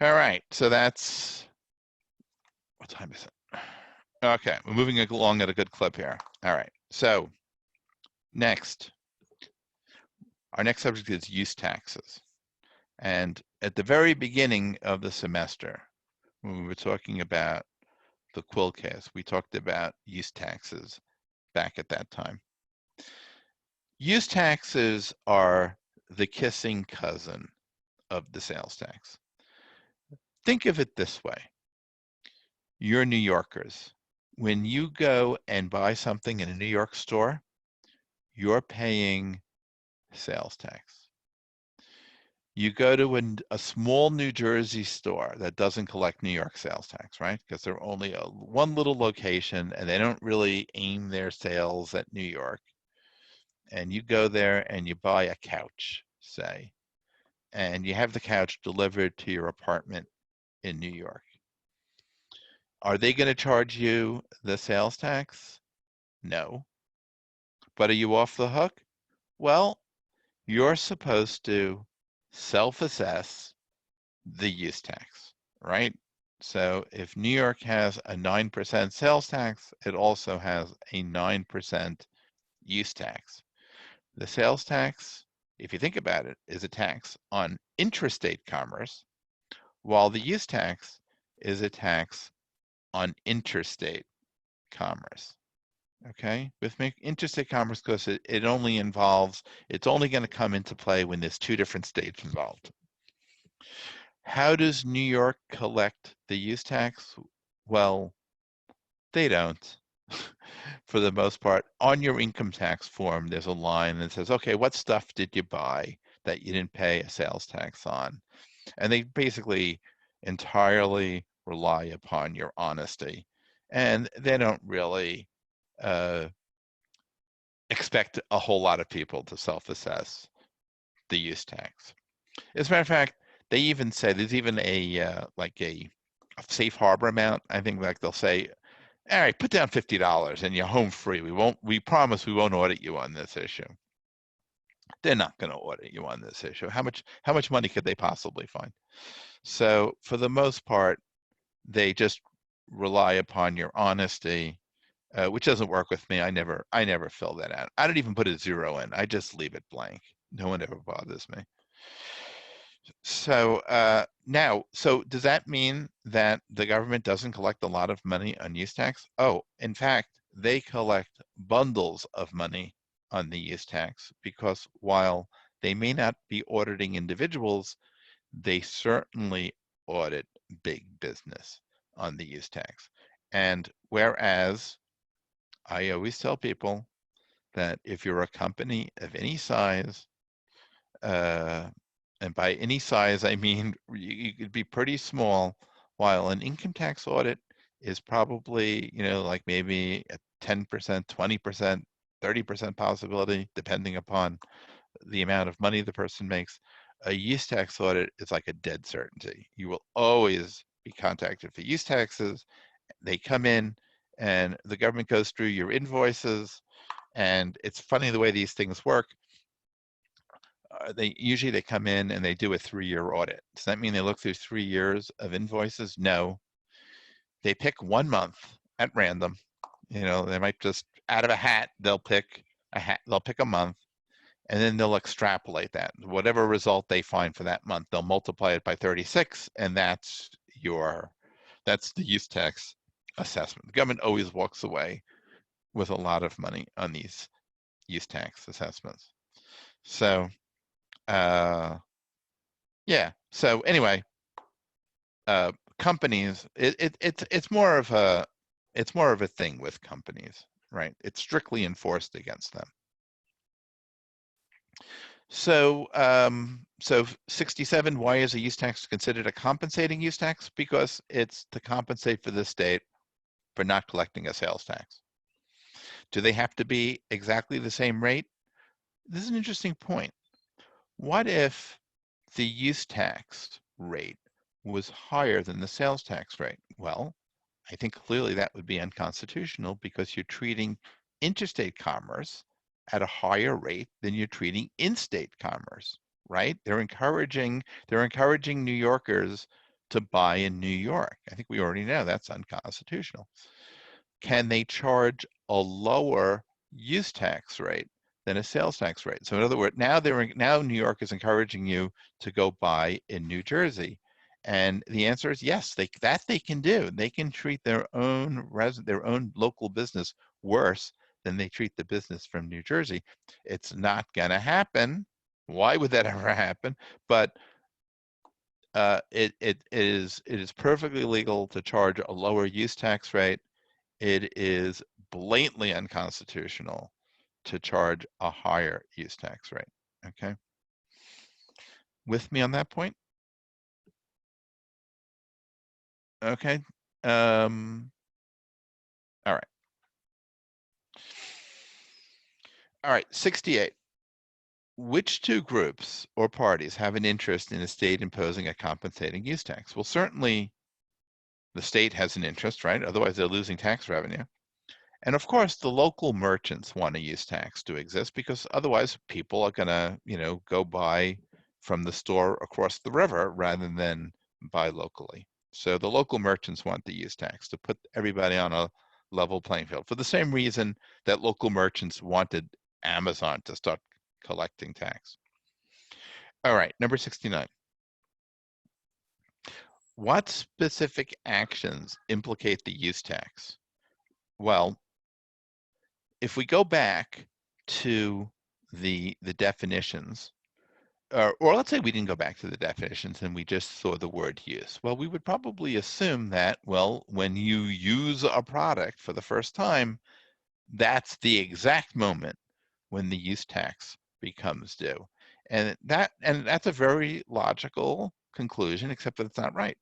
All right, so that's, what time is it? Okay, we're moving along at a good clip here. All right, so next, our next subject is use taxes. And at the very beginning of the semester, when we were talking about the Quill case, we talked about use taxes back at that time. Use taxes are the kissing cousin of the sales tax. Think of it this way. You're New Yorkers. When you go and buy something in a New York store, you're paying sales tax. You go to a small New Jersey store that doesn't collect New York sales tax, right? Because they're only one little location and they don't really aim their sales at New York. And you go there and you buy a couch, say, and you have the couch delivered to your apartment in New York. Are they going to charge you the sales tax? No. But are you off the hook? Well, you're supposed to self-assess the use tax, right? So if New York has a 9% sales tax, it also has a 9% use tax. The sales tax, if you think about it, is a tax on intrastate commerce, while the use tax is a tax on interstate commerce. Okay, with me, interstate commerce, because it only involves, it's only going to come into play when there's two different states involved. How does New York collect the use tax? Well, they don't. For the most part, on your income tax form, there's a line that says, okay, what stuff did you buy that you didn't pay a sales tax on? And they basically entirely rely upon your honesty. And they don't really expect a whole lot of people to self-assess the use tax. As a matter of fact, they even say there's even a like a safe harbor amount. I think like they'll say, all right, put down $50 and you're home free. We promise we won't audit you on this issue. They're not going to audit you on this issue. How much money could they possibly find? So for the most part, they just rely upon your honesty, which doesn't work with me. I never fill that out. I don't even put a 0 in. I just leave it blank. No one ever bothers me. So so does that mean that the government doesn't collect a lot of money on use tax? Oh, in fact, they collect bundles of money on the use tax, because while they may not be auditing individuals, they certainly audit big business on the use tax. And whereas I always tell people that if you're a company of any size, and by any size, I mean, you could be pretty small, while an income tax audit is probably, like maybe a 10%, 20%, 30% possibility, depending upon the amount of money the person makes. A use tax audit is like a dead certainty. You will always be contacted for use taxes. They come in and the government goes through your invoices. And it's funny the way these things work. they usually come in and they do a 3-year audit. Does that mean they look through 3 years of invoices? No. They pick 1 month at random. They might just out of a hat, they'll pick a month, and then they'll extrapolate that. Whatever result they find for that month, they'll multiply it by 36, and that's the use tax assessment. The government always walks away with a lot of money on these use tax assessments. So, yeah. So anyway, companies, it's more of a thing with companies, right? It's strictly enforced against them. So, 67, why is a use tax considered a compensating use tax? Because it's to compensate for the state for not collecting a sales tax. Do they have to be exactly the same rate? This is an interesting point. What if the use tax rate was higher than the sales tax rate? Well, I think clearly that would be unconstitutional because you're treating interstate commerce at a higher rate than you're treating in-state commerce, right? They're encouraging New Yorkers to buy in New York. I think we already know that's unconstitutional. Can they charge a lower use tax rate than a sales tax rate? So in other words, now New York is encouraging you to go buy in New Jersey. And the answer is yes, they can do. They can treat their own local business worse than they treat the business from New Jersey. It's not going to happen. Why would that ever happen? But it is perfectly legal to charge a lower use tax rate. It is blatantly unconstitutional to charge a higher use tax rate. Okay. With me on that point? Okay. All right. All right, 68. Which two groups or parties have an interest in the state imposing a compensating use tax? Well, certainly the state has an interest, right? Otherwise they're losing tax revenue. And of course, the local merchants want a use tax to exist because otherwise people are gonna, go buy from the store across the river rather than buy locally. So the local merchants want the use tax to put everybody on a level playing field for the same reason that local merchants wanted Amazon to start collecting tax. All right, number 69. What specific actions implicate the use tax? Well, if we go back to the definitions, or let's say we didn't go back to the definitions and we just saw the word use. Well, we would probably assume that, well, when you use a product for the first time, that's the exact moment when the use tax becomes due. And that's a very logical conclusion, except that it's not right.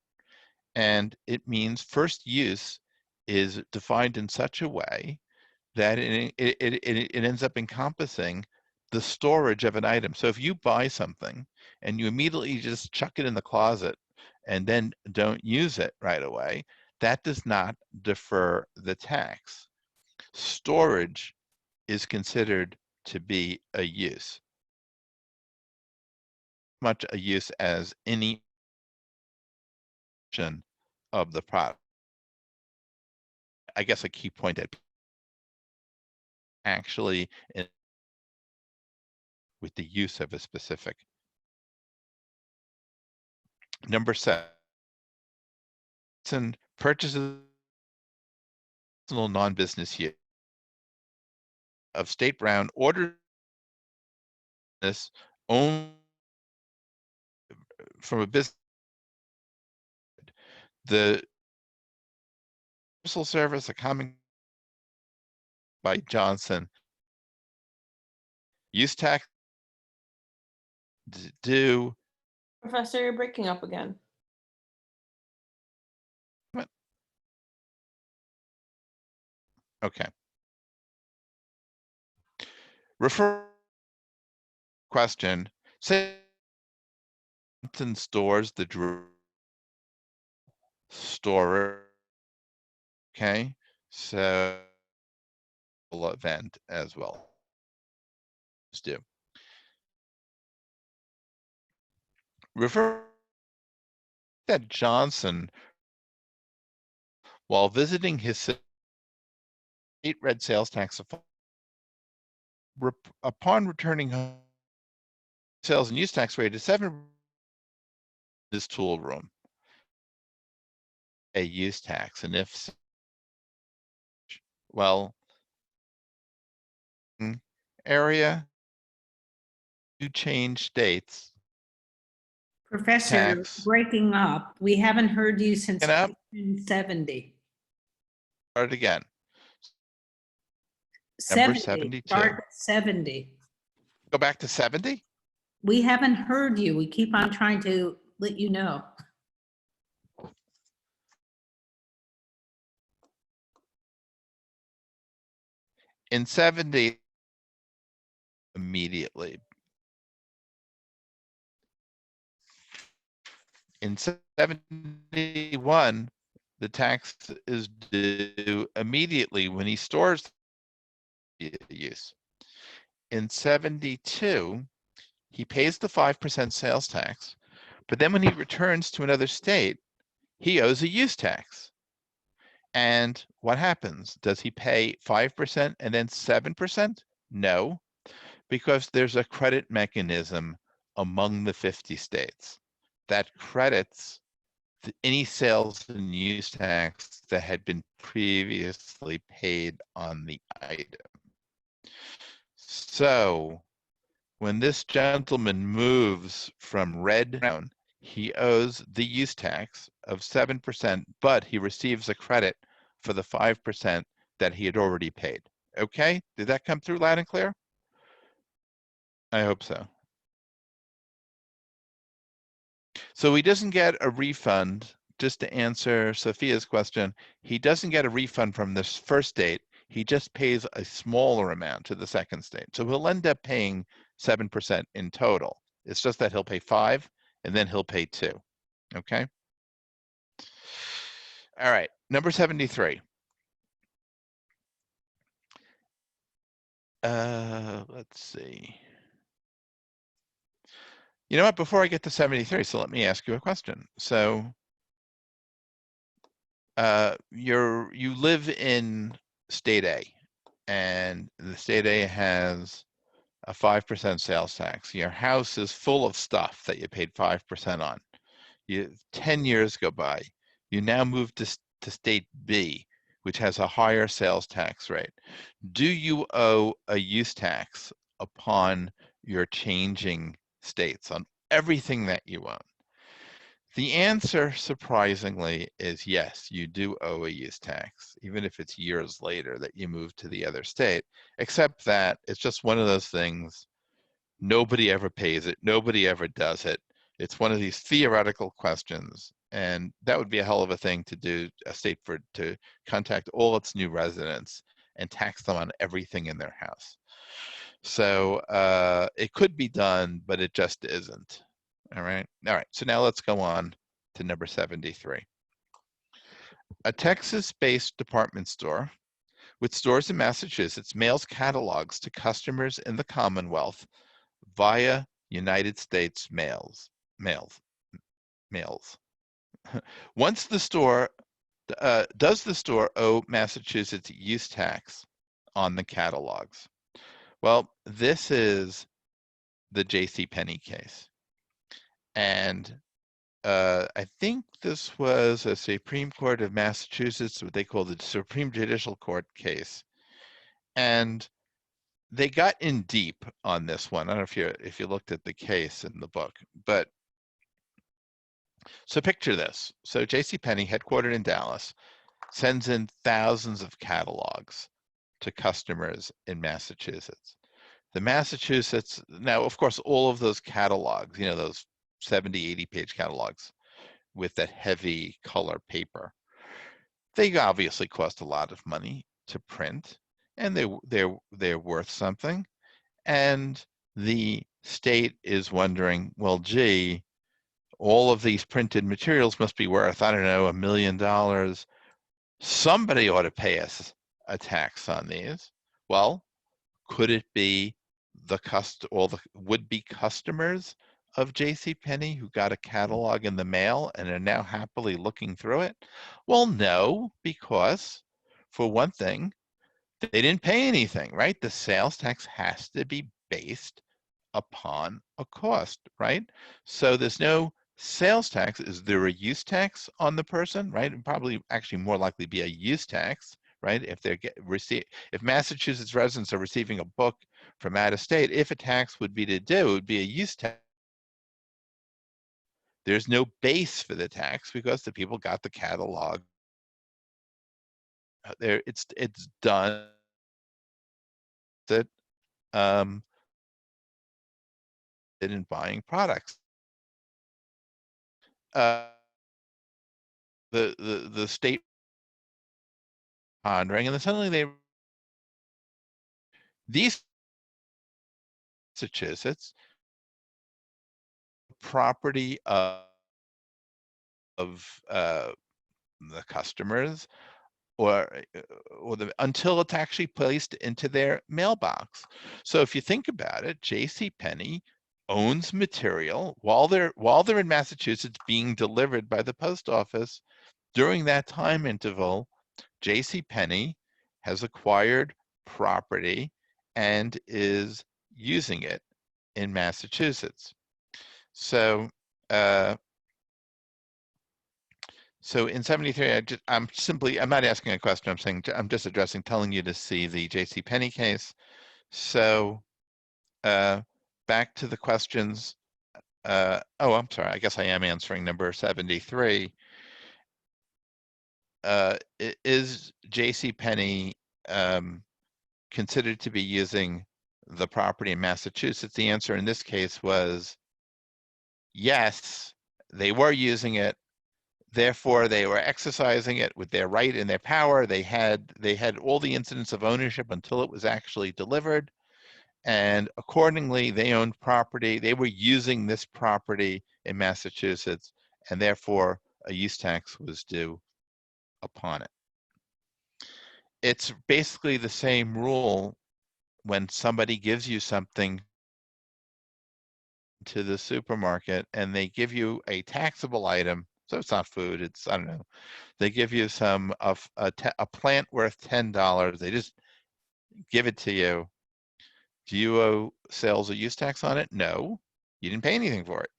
And it means first use is defined in such a way that it ends up encompassing the storage of an item. So if you buy something and you immediately just chuck it in the closet and then don't use it right away, that does not defer the tax. Storage is considered to be a use, much a use as any of the product. I guess a key point that actually with the use of a specific. Number 7, purchases non-business use of State Brown ordered this only from a business. The Postal Service, a common by Johnson, use tax due. Professor, you're breaking up again. What? Okay. Refer question. Say stores the store. Okay, so event as well. Let's do. refer that Johnson, while visiting his state red sales tax upon returning home, sales and use tax rate is 7%. This tool room, a use tax, and if so, well, area, you change states. Professor, you're Tax. breaking up. We haven't heard you since Get up. 1970. Start again. Number 72. Start at 70. Go back to 70. We haven't heard you. We keep on trying to let you know. In 70, immediately. In 71, the tax is due immediately when he stores the use. In 72, he pays the 5% sales tax, but then when he returns to another state, he owes a use tax. And what happens? Does he pay 5% and then 7%? No, because there's a credit mechanism among the 50 states that credits any sales and use tax that had been previously paid on the item. So when this gentleman moves from red to brown, he owes the use tax of 7%, but he receives a credit for the 5% that he had already paid. Okay, did that come through loud and clear? I hope so. So he doesn't get a refund, just to answer Sophia's question, he doesn't get a refund from this first date, he just pays a smaller amount to the second state. So he'll end up paying 7% in total. It's just that he'll pay 5 and then he'll pay 2, okay? All right, number 73. Let's see. You know what, before I get to 73, so let me ask you a question. So you live in state A, and the state A has a 5% sales tax. Your house is full of stuff that you paid 5% on. 10 years go by. You now move to state B, which has a higher sales tax rate. Do you owe a use tax upon your changing states on everything that you own? The answer, surprisingly, is yes, you do owe a use tax, even if it's years later that you move to the other state, except that it's just one of those things, nobody ever pays it, nobody ever does it. It's one of these theoretical questions, and that would be a hell of a thing to do, a state to contact all its new residents and tax them on everything in their house. So it could be done, but it just isn't. All right. So now let's go on to number 73. A Texas-based department store with stores in Massachusetts mails catalogs to customers in the Commonwealth via United States mails. Once the store, does the store owe Massachusetts use tax on the catalogs? Well, this is the JCPenney case. And I think this was a Supreme Court of Massachusetts, what they call the Supreme Judicial Court case. And they got in deep on this one. I don't know if you looked at the case in the book, but so picture this. So JCPenney, headquartered in Dallas, sends in thousands of catalogs to customers in Massachusetts. The Massachusetts, now of course, all of those catalogs, you know, those 70, 80-page catalogs with that heavy color paper, they obviously cost a lot of money to print, and they're worth something. And the state is wondering, well, gee, all of these printed materials must be worth, I don't know, $1 million. Somebody ought to pay us a tax on these. Well, could it be all the would-be customers of JCPenney who got a catalog in the mail and are now happily looking through it? Well, no, because for one thing, they didn't pay anything, right? The sales tax has to be based upon a cost, right? So there's no sales tax. Is there a use tax on the person, right? It'd probably actually more likely be a use tax, right? If they're if Massachusetts residents are receiving a book from out of state, if a tax would be to do, it would be a use tax. There's no base for the tax because the people got the catalog. There, it's done. That in buying products. The state pondering, and then suddenly these Massachusetts property of the customers or until it's actually placed into their mailbox. So if you think about it, JCPenney owns material while they're in Massachusetts being delivered by the post office. During that time interval, JCPenney has acquired property and is using it in Massachusetts. So so in 73, I'm not asking a question, I'm just telling you to see the JCPenney case. So back to the questions. Oh, I'm sorry, I guess I am answering number 73. Is JCPenney considered to be using the property in Massachusetts? The answer in this case was yes, they were using it. Therefore, they were exercising it with their right and their power. They had all the incidents of ownership until it was actually delivered. And accordingly, they owned property. They were using this property in Massachusetts, and therefore a use tax was due upon it. It's basically the same rule when somebody gives you something to the supermarket and they give you a taxable item. So it's not food, it's, I don't know. They give you a plant worth $10. They just give it to you. Do you owe sales or use tax on it? No, you didn't pay anything for it.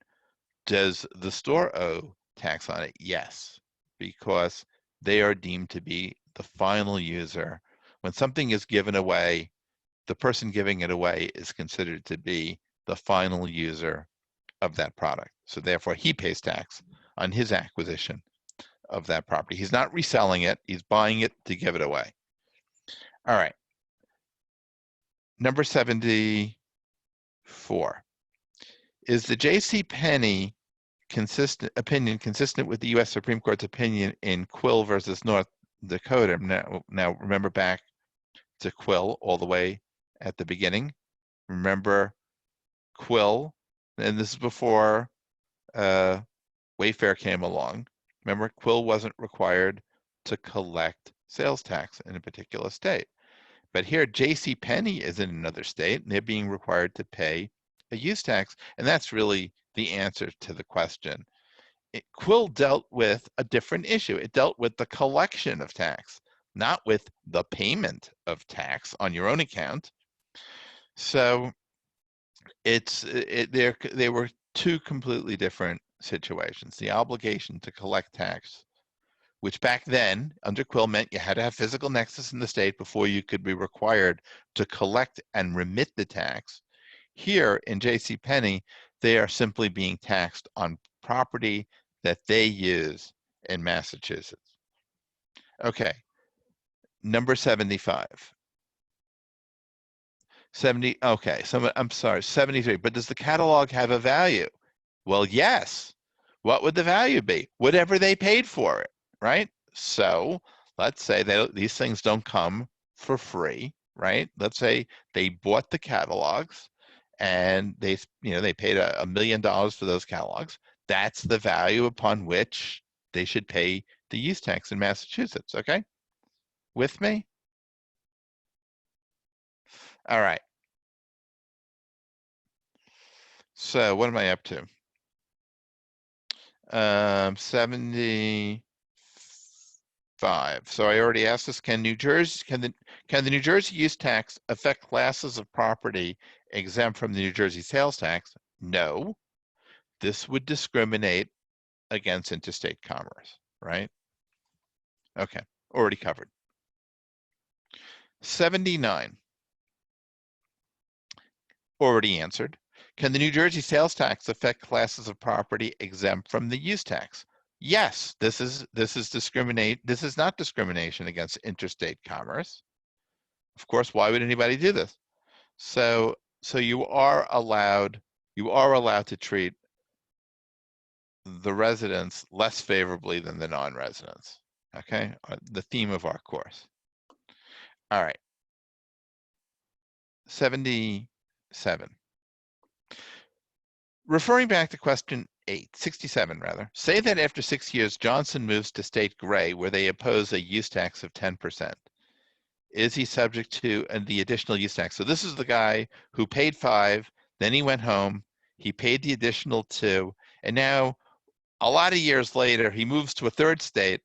Does the store owe tax on it? Yes, because they are deemed to be the final user. When something is given away, the person giving it away is considered to be the final user of that product. So therefore, he pays tax on his acquisition of that property. He's not reselling it, he's buying it to give it away. All right. Number 74. Is the JCPenney opinion consistent with the U.S. Supreme Court's opinion in Quill versus North Dakota? Now remember back to Quill all the way at the beginning. Remember Quill, and this is before Wayfair came along. Remember, Quill wasn't required to collect sales tax in a particular state. But here, JCPenney is in another state, and they're being required to pay a use tax. And that's really the answer to the question. Quill dealt with a different issue. It dealt with the collection of tax, not with the payment of tax on your own account. So there were two completely different situations. The obligation to collect tax, which back then under Quill meant you had to have physical nexus in the state before you could be required to collect and remit the tax. Here in JCPenney, they are simply being taxed on property that they use in Massachusetts. Okay, number 75. Okay, so I'm sorry, 73, but does the catalog have a value? Well, yes. What would the value be? Whatever they paid for it, right? So let's say that these things don't come for free, right? Let's say they bought the catalogs and they paid $1 million for those catalogs. That's the value upon which they should pay the use tax in Massachusetts, okay? With me? All right. So what am I up to? 75. So I already asked this, can the New Jersey use tax affect classes of property exempt from the New Jersey sales tax? No. This would discriminate against interstate commerce, right? Okay, already covered. 79. Already answered. Can the New Jersey sales tax affect classes of property exempt from the use tax? Yes, this is not discrimination against interstate commerce. Of course, why would anybody do this? So you are allowed to treat the residents less favorably than the non-residents. Okay, the theme of our course. All right. 77. Referring back to question 67 rather, say that after 6 years, Johnson moves to state gray where they impose a use tax of 10%. Is he subject to the additional use tax? So this is the guy who paid 5, then he went home, he paid the additional 2, and now a lot of years later, he moves to a third state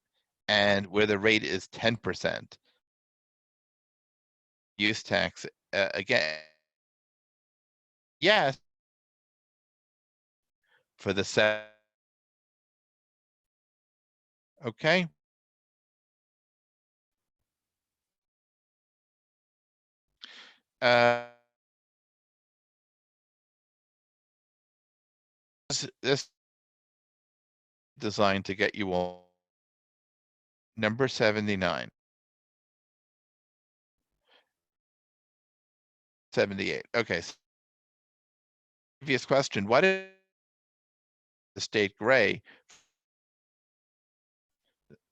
and where the rate is 10%. Use tax, again, yes, for the set. Okay. This designed to get you all. Number 79. 78. Okay. So previous question, what is the state gray?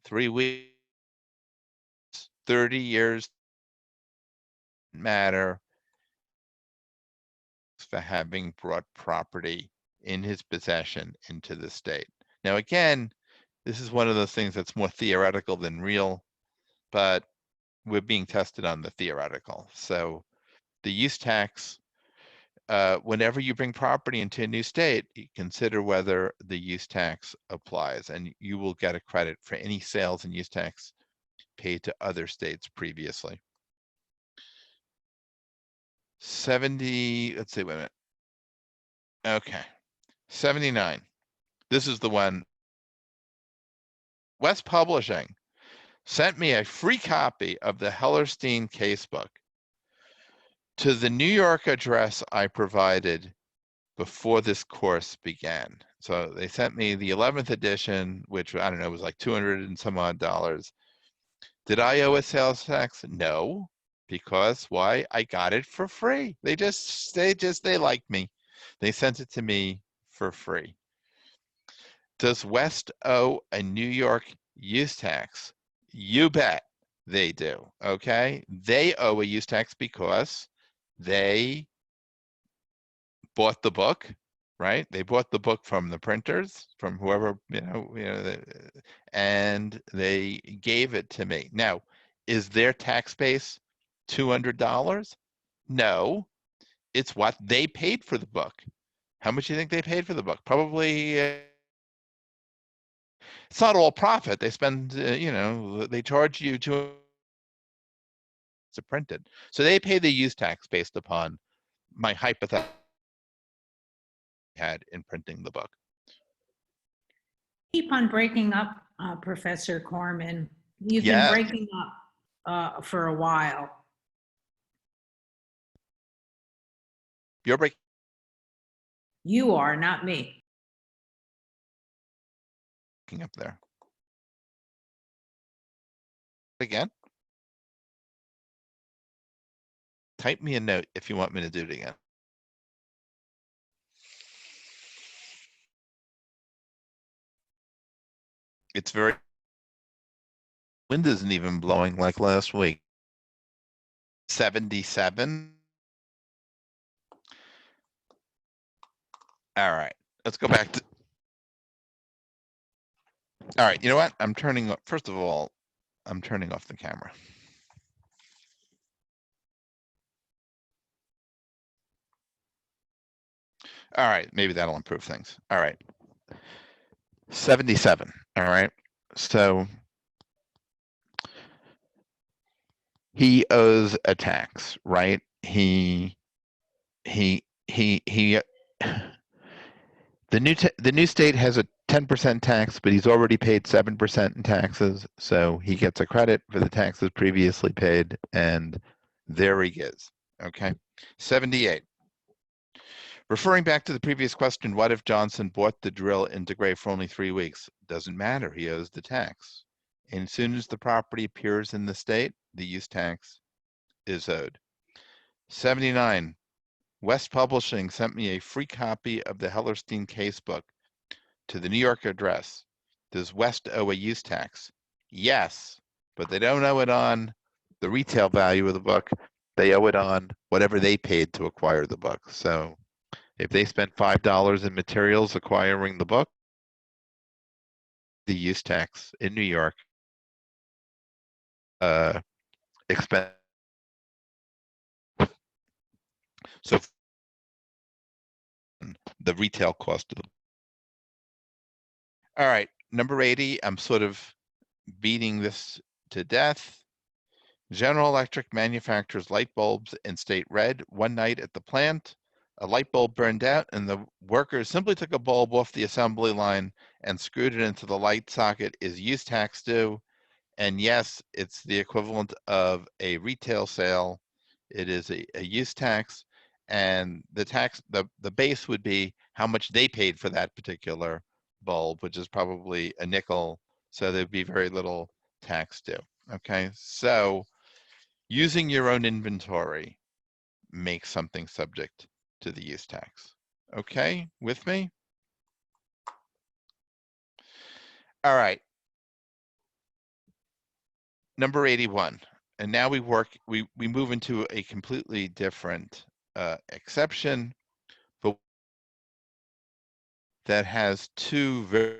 3 weeks, 30 years matter for having brought property in his possession into the state. Now, again, this is one of those things that's more theoretical than real, but we're being tested on the theoretical. So the use tax, whenever you bring property into a new state, you consider whether the use tax applies, and you will get a credit for any sales and use tax paid to other states previously. 70, let's see, wait a minute. Okay, 79. This is the one. West Publishing sent me a free copy of the Hellerstein casebook to the New York address I provided before this course began. So they sent me the 11th edition, which I don't know, was like 200 and some odd dollars. Did I owe a sales tax? No, because why? I got it for free. They liked me. They sent it to me for free. Does West owe a New York use tax? You bet they do, okay? They owe a use tax because they bought the book, right? They bought the book from the printers, from whoever, and they gave it to me. Now, is their tax base $200? No, it's what they paid for the book. How much do you think they paid for the book? Probably, it's not all profit. They spend, they charge you to print it. So they pay the use tax based upon my hypothetical had in printing the book. Keep on breaking up, Professor Corman. You've been Yes. breaking up for a while. You're breaking. You are, not me. Up there. Again? Type me a note if you want me to do it again. It's very, wind isn't even blowing like last week. 77. All right, let's go back to, all right, you know what? I'm turning, first of all, I'm turning off the camera. All right, maybe that'll improve things. All right. 77. All right. So he owes a tax, right? He the new state has a 10% tax, but he's already paid 7% in taxes, so he gets a credit for the taxes previously paid, and there he is. Okay. 78. Referring back to the previous question, what if Johnson bought the drill into Gray for only 3 weeks? Doesn't matter, he owes the tax. And as soon as the property appears in the state, the use tax is owed. 79. West Publishing sent me a free copy of the Hellerstein casebook to the New York address. Does West owe a use tax? Yes, but they don't owe it on the retail value of the book. They owe it on whatever they paid to acquire the book. So if they spent $5 in materials acquiring the book, the use tax in New York expense. So the retail cost of the. All right, number 80, I'm sort of beating this to death. General Electric manufactures light bulbs in state red. One night at the plant, a light bulb burned out and the workers simply took a bulb off the assembly line and screwed it into the light socket. Is use tax due? And yes, it's the equivalent of a retail sale. It is a use tax, and the tax, the base would be how much they paid for that particular bulb, which is probably a nickel. So there'd be very little tax due. Okay, so using your own inventory makes something subject to the use tax. Okay, with me? All right. Number 81. And now we move into a completely different exception, but that has two very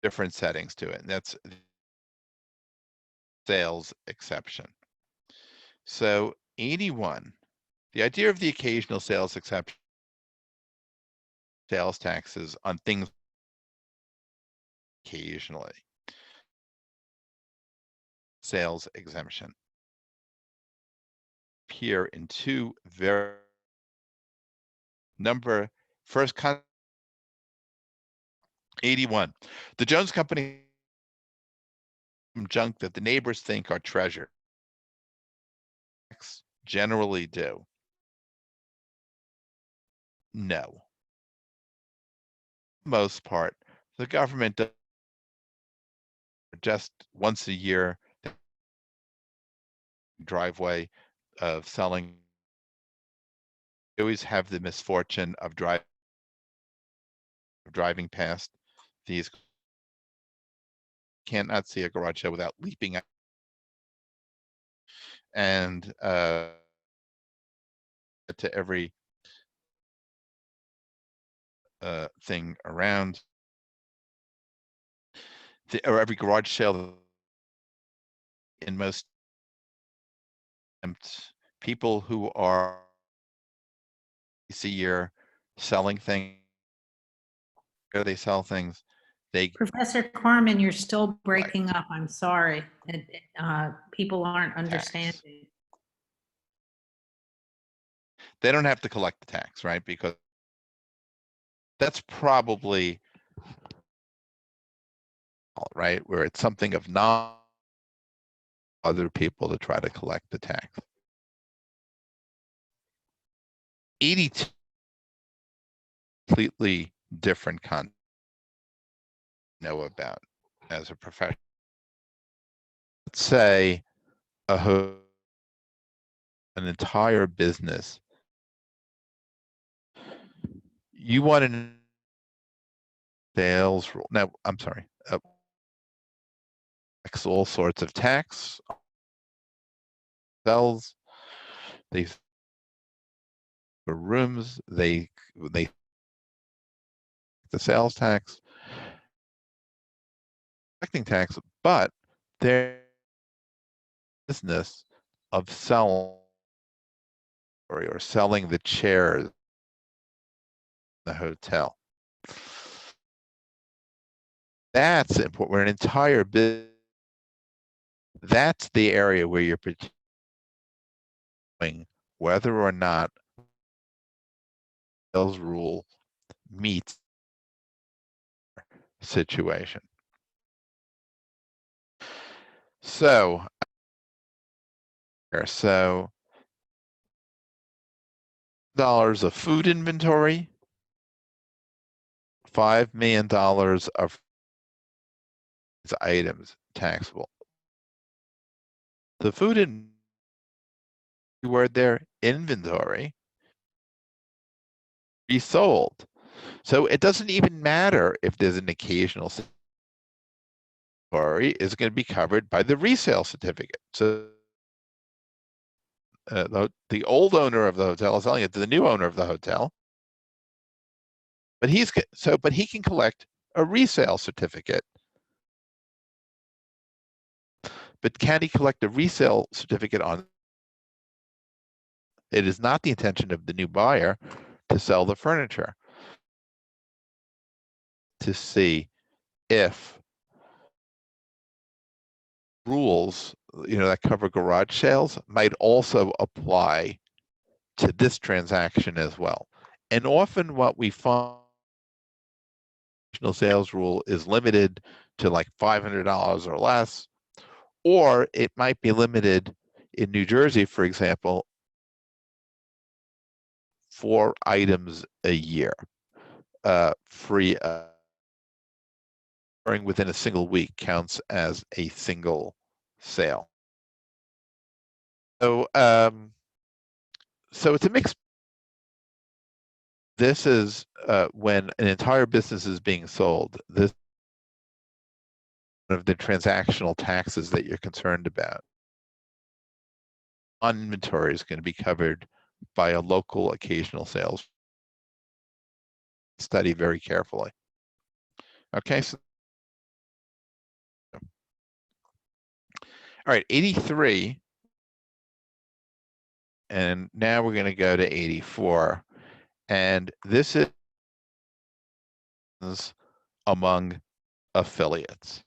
different settings to it. And that's sales exception. So 81, the idea of the occasional sales exception, sales taxes on things occasionally. Sales exemption. Appear in two very first 81. The Jones Company junk that the neighbors think are treasure. Generally do. No. Most part, the government does just once a year driveway of selling. They always have the misfortune of driving past these. Cannot see a garage sale without leaping out. And to every thing around, or every garage sale in most people who are a year selling things, or they sell things. Professor Korman, you're still breaking up. I'm sorry. People aren't understanding. They don't have to collect the tax, right? Because that's probably right where it's something of not other people to try to collect the tax. 82, completely different content know about as a professional. Let's say an entire business. You want to sales rule. Now, I'm sorry. All sorts of tax. Sells. They rooms. They the sales tax, collecting tax, but their business of selling or selling the chairs the hotel. That's important. We're an entire business. That's the area where you're determining whether or not sales rule meets situation. So dollars of food inventory, $5 million of items taxable. The food in word there, inventory, be sold. So it doesn't even matter if there's an occasional inventory, is going to be covered by the resale certificate. So the old owner of the hotel is selling it to the new owner of the hotel, but he can collect a resale certificate. But can he collect a resale certificate on? It is not the intention of the new buyer to sell the furniture. To see if rules, that cover garage sales might also apply to this transaction as well. And often what we find, sales rule is limited to like $500 or less, or it might be limited in New Jersey, for example, 4 items a year, free within a single week counts as a single sale. So, so it's a mix. This is when an entire business is being sold. This is one of the transactional taxes that you're concerned about. On inventory is going to be covered by a local occasional sales. Study very carefully. Okay, so all right, 83. And now we're going to go to 84. And this is among affiliates.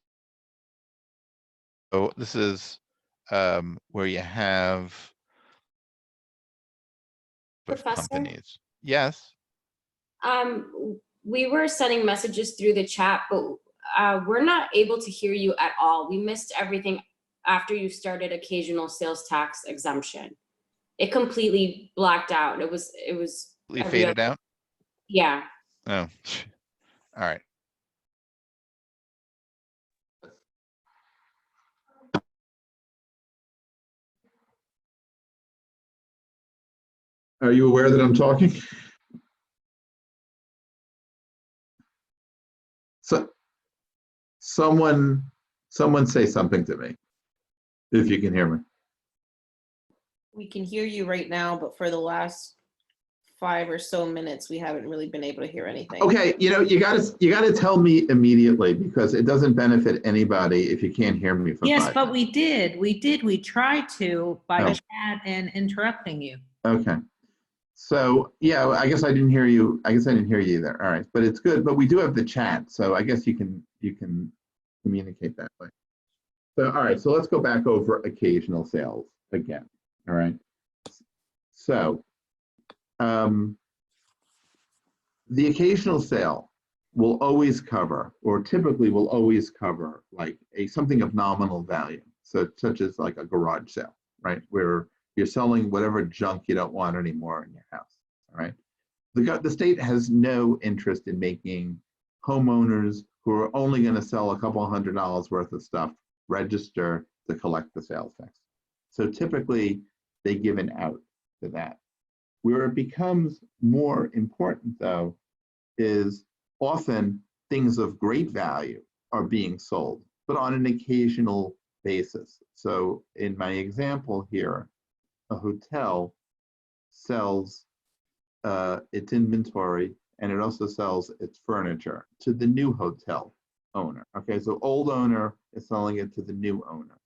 So this is where you have Professor? companies. Yes. We were sending messages through the chat, but we're not able to hear you at all. We missed everything after you started occasional sales tax exemption. It completely blacked out. It was Faded out? Yeah. Oh, all right. Are you aware that I'm talking? So, someone say something to me, if you can hear me. We can hear you right now, but for the last 5 or so minutes, we haven't really been able to hear anything. Okay, you gotta tell me immediately, because it doesn't benefit anybody if you can't hear me for Yes, 5 but minutes. we tried to by Oh. chat and interrupting you. Okay. So yeah, I guess I didn't hear you. I guess I didn't hear you either. All right, but it's good. But we do have the chat, so I guess you can communicate that way. So all right, so let's go back over occasional sales again. All right. So the occasional sale will always cover, or typically will always cover, like something of nominal value. So such as like a garage sale, right? Where you're selling whatever junk you don't want anymore in your house, all right? The state has no interest in making homeowners who are only going to sell a couple $100 worth of stuff register to collect the sales tax. So typically they give an out to that. Where it becomes more important, though, is often things of great value are being sold, but on an occasional basis. So in my example here, a hotel sells its inventory, and it also sells its furniture to the new hotel owner. Okay, so old owner is selling it to the new owner.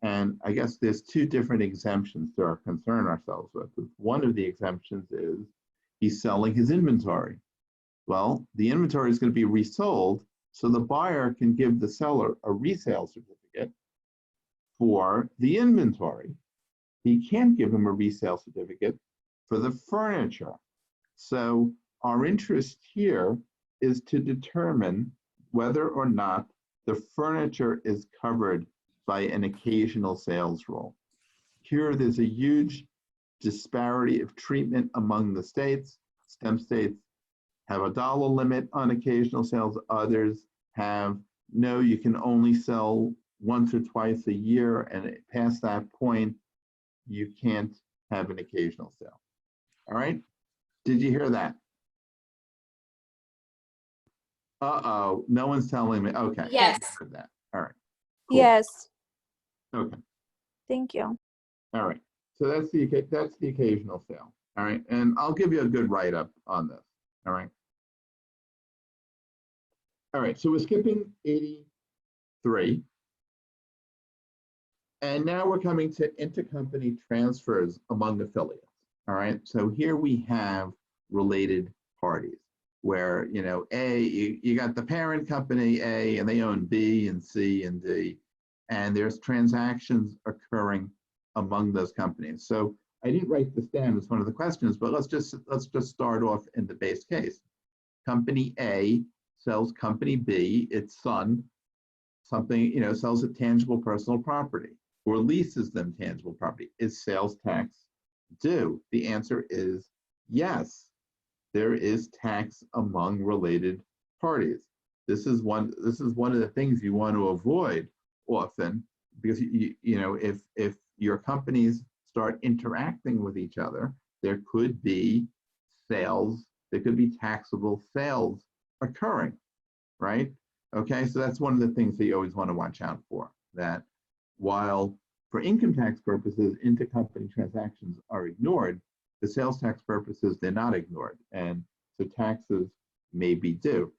And I guess there's 2 different exemptions to concern ourselves with. One of the exemptions is he's selling his inventory. Well, the inventory is going to be resold, so the buyer can give the seller a resale certificate for the inventory. He can't give him a resale certificate for the furniture. So our interest here is to determine whether or not the furniture is covered by an occasional sales rule. Here, there's a huge disparity of treatment among the states. Some states have a dollar limit on occasional sales. Others have, no, you can only sell once or twice a year, and past that point, you can't have an occasional sale. All right? Did you hear that? Uh-oh, no one's telling me. Okay. Yes. I heard that. All right. Cool. Yes, Okay. thank you. All right. So that's the occasional sale. All right. And I'll give you a good write-up on this. All right. All right. So we're skipping 83. And now we're coming to intercompany transfers among affiliates. All right. So here we have related parties where, you know, you got the parent company A, and they own B and C and D, and there's transactions occurring among those companies. So I didn't write this down as one of the questions, but let's just start off in the base case. Company A sells company B, its son, something, you know, sells it tangible personal property or leases them tangible property. Is sales tax due? The answer is yes. There is tax among related parties. This is one of the things you want to avoid often, because you know, if your companies start interacting with each other, there could be sales, there could be taxable sales occurring, right? Okay, so that's one of the things that you always want to watch out for, that while for income tax purposes, intercompany transactions are ignored, the sales tax purposes, they're not ignored. And so taxes may be due.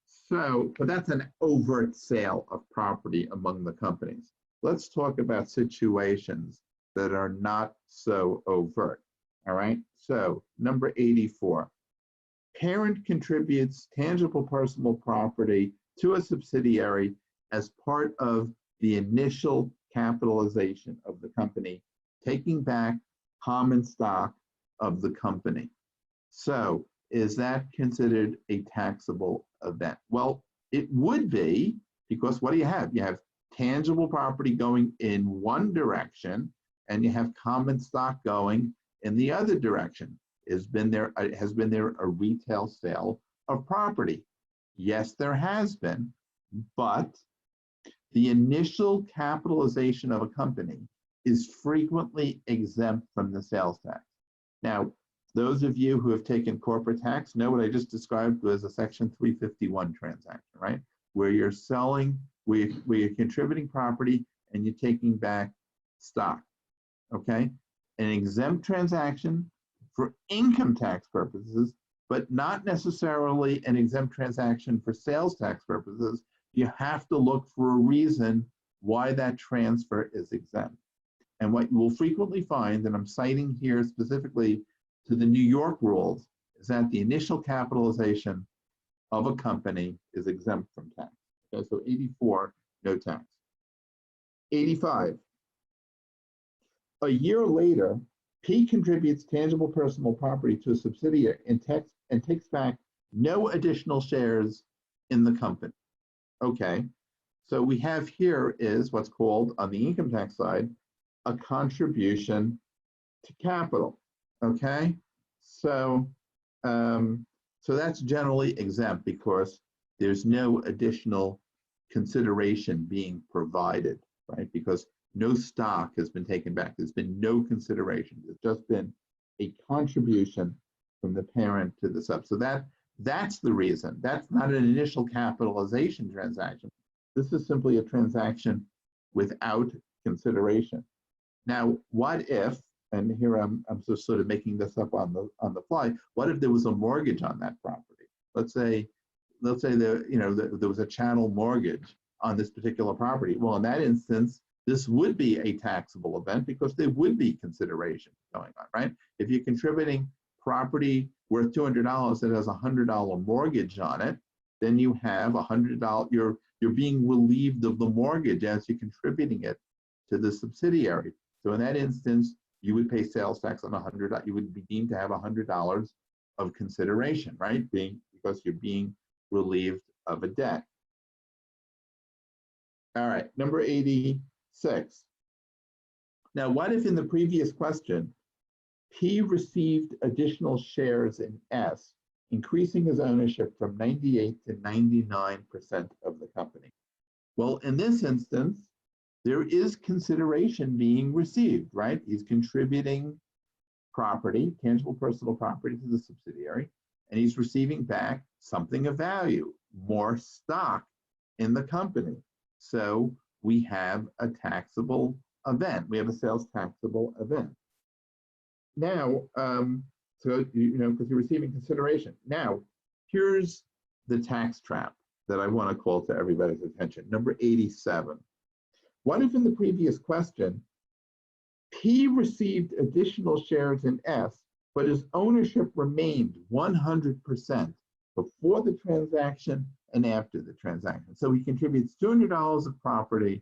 So, but that's an overt sale of property among the companies. Let's talk about situations that are not so overt. All right. So number 84, parent contributes tangible personal property to a subsidiary as part of the initial capitalization of the company, taking back common stock of the company. So is that considered a taxable event? Well, it would be, because what do you have? You have tangible property going in one direction, and you have common stock going in the other direction. Has been there a retail sale of property? Yes, there has been, but the initial capitalization of a company is frequently exempt from the sales tax. Now, those of you who have taken corporate tax know what I just described was a Section 351 transaction, right? Where you're selling, where you're contributing property and you're taking back stock, okay? An exempt transaction for income tax purposes, but not necessarily an exempt transaction for sales tax purposes. You have to look for a reason why that transfer is exempt. And what you will frequently find, and I'm citing here specifically to the New York rules, is that the initial capitalization of a company is exempt from tax. Okay, so 84, no tax. 85, a year later, P contributes tangible personal property to a subsidiary and takes back no additional shares in the company. Okay, so we have here is what's called, on the income tax side, a contribution to capital. Okay, so so that's generally exempt because there's no additional consideration being provided, right? Because no stock has been taken back. There's been no consideration. There's just been a contribution from the parent to the sub. So that's the reason. That's not an initial capitalization transaction. This is simply a transaction without consideration. Now, what if, and here I'm just sort of making this up on the fly, what if there was a mortgage on that property? Let's say there was a chattel mortgage on this particular property. Well, in that instance, this would be a taxable event because there would be consideration going on, right? If you're contributing property worth $200 that has a $100 mortgage on it, then you have $100. You're being relieved of the mortgage as you're contributing it to the subsidiary. So in that instance, you would pay sales tax on $100. You would be deemed to have $100 of consideration, right? Because you're being relieved of a debt. All right, number 86. Now, what if in the previous question, P received additional shares in S, increasing his ownership from 98 to 99% of the company? Well, in this instance, there is consideration being received, right? He's contributing property, tangible personal property to the subsidiary, and he's receiving back something of value, more stock in the company. So we have a taxable event. We have a sales taxable event. Now, so, because you're receiving consideration. Now, here's the tax trap that I want to call to everybody's attention. Number 87. What if in the previous question, P received additional shares in S, but his ownership remained 100% before the transaction and after the transaction? So he contributes $200 of property,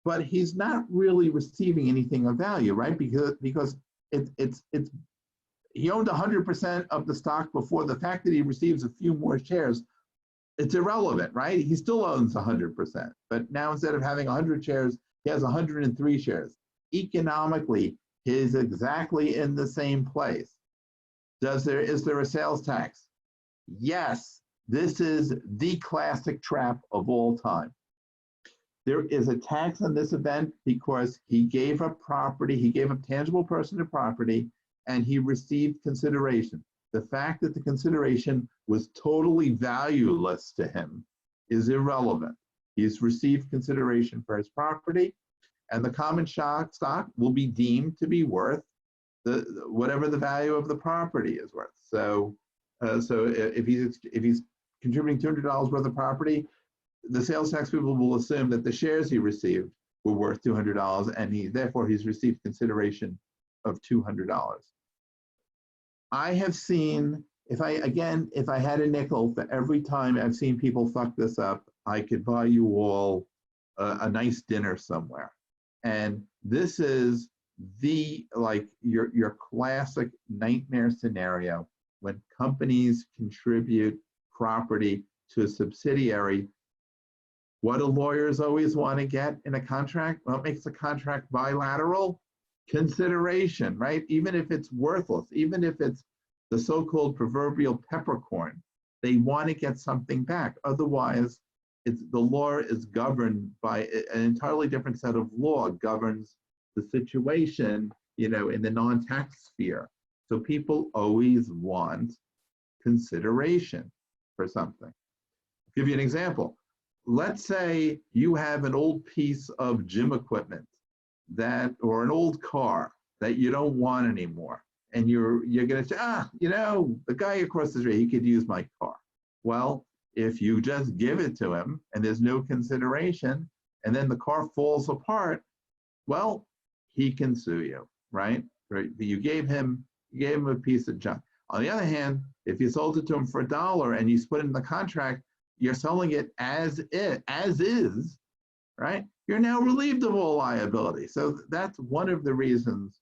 but he's not really receiving anything of value, right? Because he owned 100% of the stock before. The fact that he receives a few more shares, it's irrelevant, right? He still owns 100%, but now instead of having 100 shares, he has 103 shares. Economically, he's exactly in the same place. Is there a sales tax? Yes, this is the classic trap of all time. There is a tax on this event because he gave up property, he gave up tangible person to property, and he received consideration. The fact that the consideration was totally valueless to him is irrelevant. He's received consideration for his property, and the common stock will be deemed to be worth whatever the value of the property is worth. So if he's contributing $200 worth of property, the sales tax people will assume that the shares he received were worth $200, and therefore he's received consideration of $200. I have seen, if I had a nickel for every time I've seen people fuck this up, I could buy you all a nice dinner somewhere. And this is your classic nightmare scenario when companies contribute property to a subsidiary. What do lawyers always want to get in a contract? Well, it makes the contract bilateral. Consideration, right? Even if it's worthless, even if it's the so-called proverbial peppercorn, they want to get something back. Otherwise, the law is governed by an entirely different set of law governs the situation, in the non-tax sphere. So people always want consideration for something. I'll give you an example. Let's say you have an old piece of gym equipment or an old car that you don't want anymore. And you're going to say, the guy across the street, he could use my car. Well, if you just give it to him and there's no consideration, and then the car falls apart, well, he can sue you, right? You gave him a piece of junk. On the other hand, if you sold it to him for $1 and you put it in the contract, you're selling it as is, right? You're now relieved of all liability. So that's one of the reasons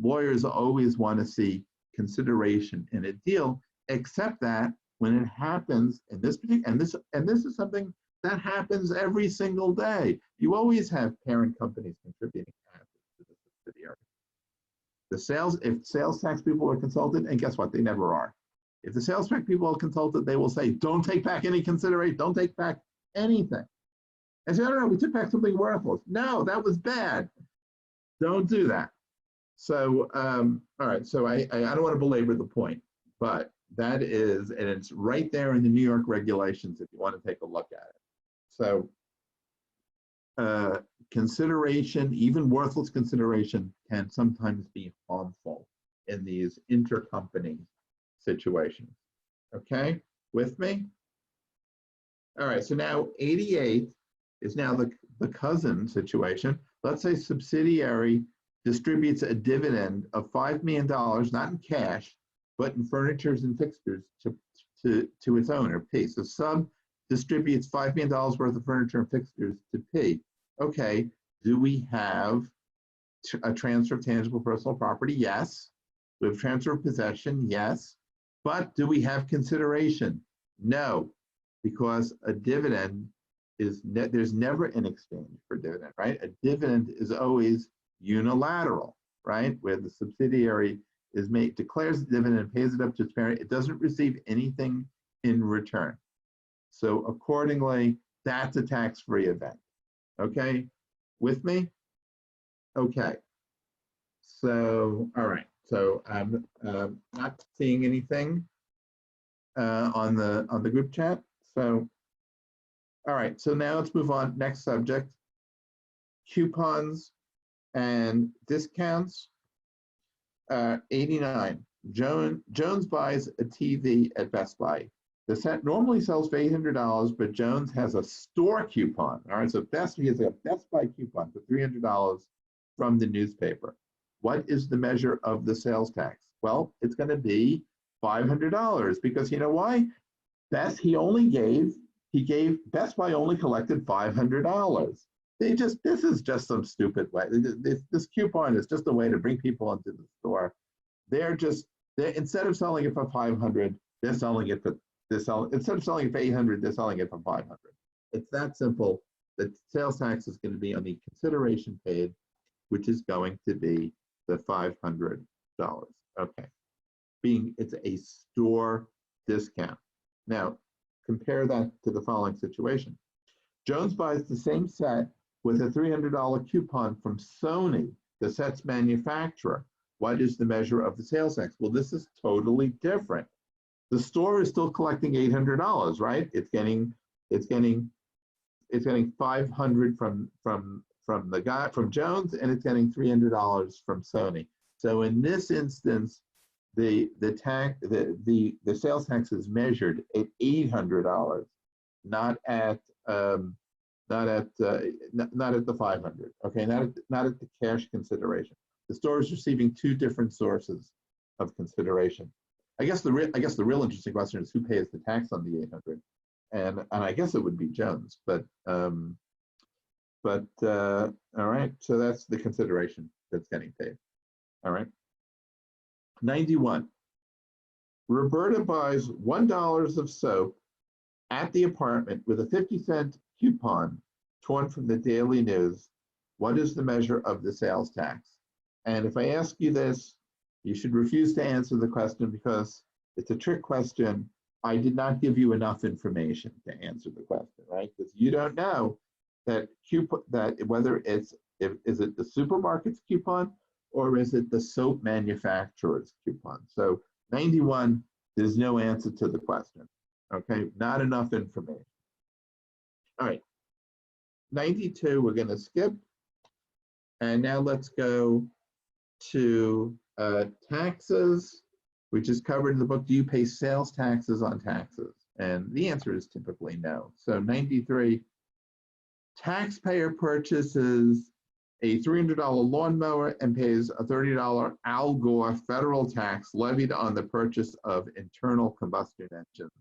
lawyers always want to see consideration in a deal, except that when it happens in this particular, and this is something that happens every single day. You always have parent companies contributing assets to the subsidiary. If sales tax people are consulted, and guess what? They never are. If the sales tax people are consulted, they will say, don't take back any consideration, don't take back anything. And say, no, we took back something worthless. No, that was bad. Don't do that. So, all right, so I don't want to belabor the point, but that is, and it's right there in the New York regulations if you want to take a look at it. So consideration, even worthless consideration, can sometimes be harmful in these intercompany situations. Okay, with me? All right, so now 88 is now the cousin situation. Let's say subsidiary distributes a dividend of $5 million, not in cash, but in furnitures and fixtures to its owner, P. So sub distributes $5 million worth of furniture and fixtures to P. Okay, do we have a transfer of tangible personal property? Yes. We have transfer of possession? Yes. But do we have consideration? No, because a dividend there's never an exchange for dividend, right? A dividend is always unilateral, right? Where the subsidiary declares the dividend and pays it up to its parent. It doesn't receive anything in return. So accordingly, that's a tax-free event. Okay, with me? Okay. So, all right. So I'm not seeing anything on the group chat. So, all right. So now let's move on. Next subject: coupons and discounts. 89. Jones buys a TV at Best Buy. The set normally sells for $800, but Jones has a store coupon. All right, so he has a Best Buy coupon for $300 from the newspaper. What is the measure of the sales tax? Well, it's going to be $500 because you know why? Best Buy only collected $500. This is just some stupid way. This coupon is just a way to bring people into the store. Instead of selling it for $500, they're selling it for instead of selling it for $800, they're selling it for $500. It's that simple. The sales tax is going to be on the consideration paid, which is going to be the $500. Okay, it's a store discount. Now, compare that to the following situation. Jones buys the same set with a $300 coupon from Sony, the set's manufacturer. What is the measure of the sales tax? Well, this is totally different. The store is still collecting $800, right? It's getting $500 from Jones, and it's getting $300 from Sony. So in this instance, the sales tax is measured at $800, not at the 500. Okay, not at the cash consideration. The store is receiving two different sources of consideration. I guess the real interesting question is who pays the tax on the 800, and I guess it would be Jones. But all right. So that's the consideration that's getting paid. All right. 91. Roberta buys $1 of soap at the apartment with a 50-cent coupon torn from the Daily News. What is the measure of the sales tax? And if I ask you this, you should refuse to answer the question because it's a trick question. I did not give you enough information to answer the question, right? Because you don't know that whether is it the supermarket's coupon or is it the soap manufacturer's coupon? So 91, there's no answer to the question. Okay, not enough information. All right, 92, we're going to skip. And now let's go to taxes, which is covered in the book. Do you pay sales taxes on taxes? And the answer is typically no. So 93, taxpayer purchases a $300 lawnmower and pays a $30 Al Gore federal tax levied on the purchase of internal combustion engines.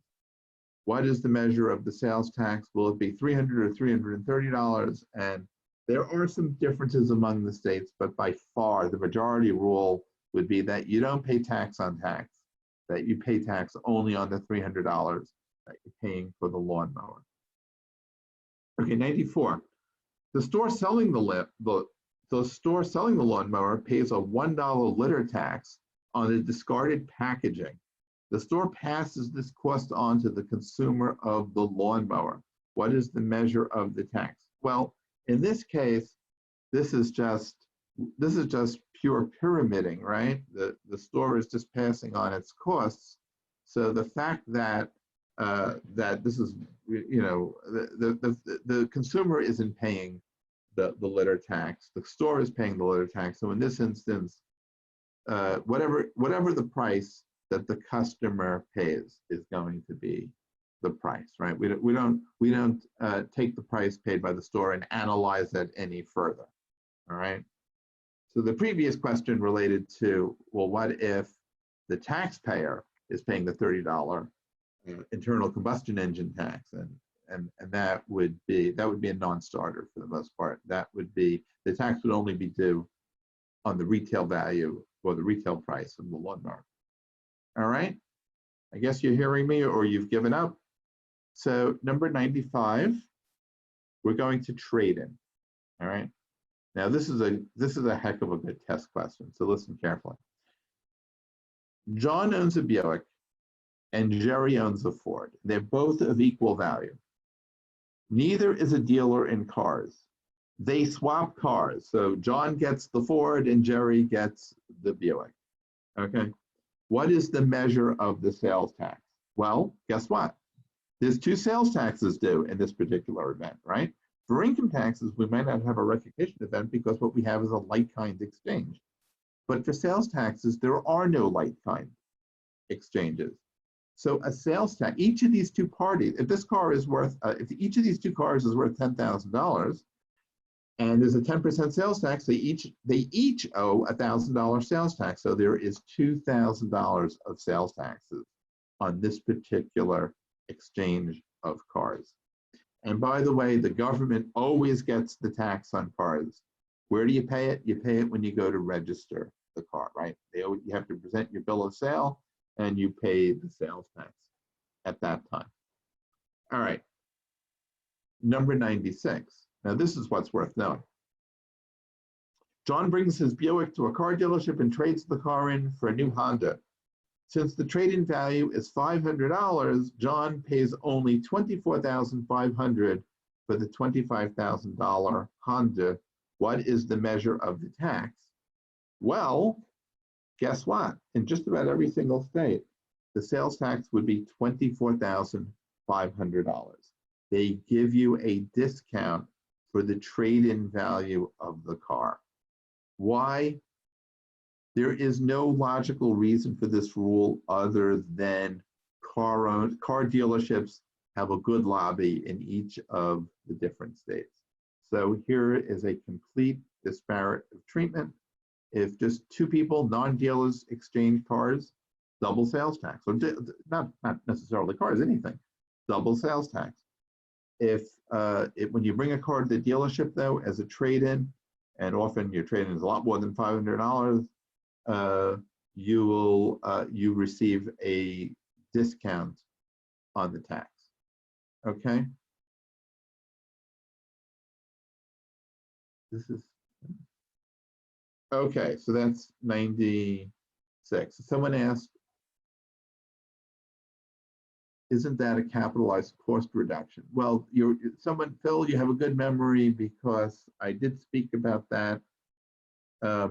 What is the measure of the sales tax? Will it be $300 or $330? And there are some differences among the states, but by far the majority rule would be that you don't pay tax on tax, that you pay tax only on the $300 that you're paying for the lawnmower. Okay, 94. The store selling the lawnmower pays a $1 litter tax on the discarded packaging. The store passes this cost on to the consumer of the lawnmower. What is the measure of the tax? Well, in this case, this is just pure pyramiding, right? The store is just passing on its costs. So the fact that that this is, you know, the consumer isn't paying the litter tax. The store is paying the litter tax. So in this instance, whatever the price that the customer pays is going to be the price, right? We don't take the price paid by the store and analyze it any further. All right. So the previous question related to, well, what if the taxpayer is paying the $30 internal combustion engine tax, and that would be a non-starter for the most part. That would be, the tax would only be due on the retail value or the retail price of the lawnmower. All right, I guess you're hearing me or you've given up. So number 95, we're going to trade in. All right. Now this is a heck of a good test question. So listen carefully. John owns a Buick and Jerry owns a Ford. They're both of equal value. Neither is a dealer in cars. They swap cars. So John gets the Ford and Jerry gets the Buick. Okay. What is the measure of the sales tax? Well, guess what? There's two sales taxes due in this particular event, right? For income taxes, we might not have a recognition event because what we have is a like-kind exchange. But for sales taxes, there are no like-kind exchanges. So a sales tax, each of these two parties, if this car is worth, if each of these two cars is worth $10,000, and there's a 10% sales tax, they each owe $1,000 sales tax. So there is $2,000 of sales taxes on this particular exchange of cars. And by the way, the government always gets the tax on cars. Where do you pay it? You pay it when you go to register the car, right? You have to present your bill of sale and you pay the sales tax at that time. All right, number 96. Now this is what's worth knowing. John brings his Buick to a car dealership and trades the car in for a new Honda. Since the trade-in value is $500, John pays only $24,500 for the $25,000 Honda. What is the measure of the tax? Well, guess what? In just about every single state, the sales tax would be $24,500. They give you a discount for the trade-in value of the car. Why? There is no logical reason for this rule other than car dealerships have a good lobby in each of the different states. So here is a complete disparate treatment. If just two people, non-dealers, exchange cars, double sales tax, or not necessarily cars, anything, double sales tax. When you bring a car to the dealership though as a trade-in, and often your trade-in is a lot more than $500, you receive a discount on the tax. Okay. This is okay. So that's 96. Someone asked, isn't that a capitalized cost reduction? Well, Phil, you have a good memory because I did speak about that a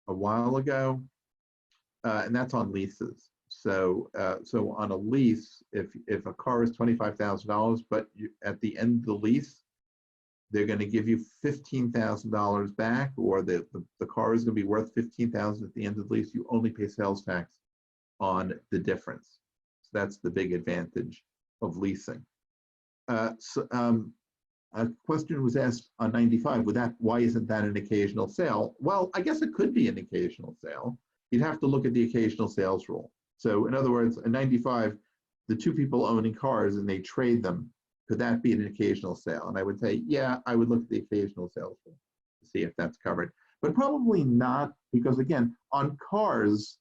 while ago, and that's on leases. So on a lease, if a car is $25,000, but at the end of the lease, they're going to give you $15,000 back, or the car is going to be worth $15,000 at the end of the lease, you only pay sales tax on the difference. So that's the big advantage of leasing. A question was asked on 95, why isn't that an occasional sale? Well, I guess it could be an occasional sale. You'd have to look at the occasional sales rule. So in other words, in 95, the two people owning cars and they trade them, could that be an occasional sale? And I would say, yeah, I would look at the occasional sales rule to see if that's covered. But probably not, because again, on cars,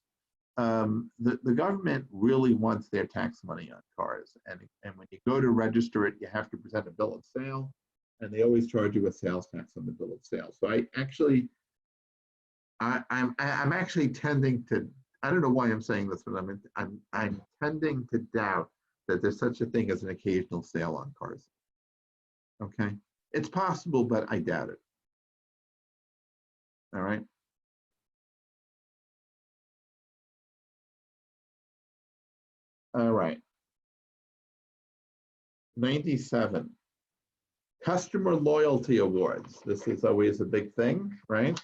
the government really wants their tax money on cars. And when you go to register it, you have to present a bill of sale, and they always charge you a sales tax on the bill of sale. So I'm actually tending to, I don't know why I'm saying this, but I'm tending to doubt that there's such a thing as an occasional sale on cars. Okay, it's possible, but I doubt it. All right. All right. 97. Customer loyalty awards. This is always a big thing, right?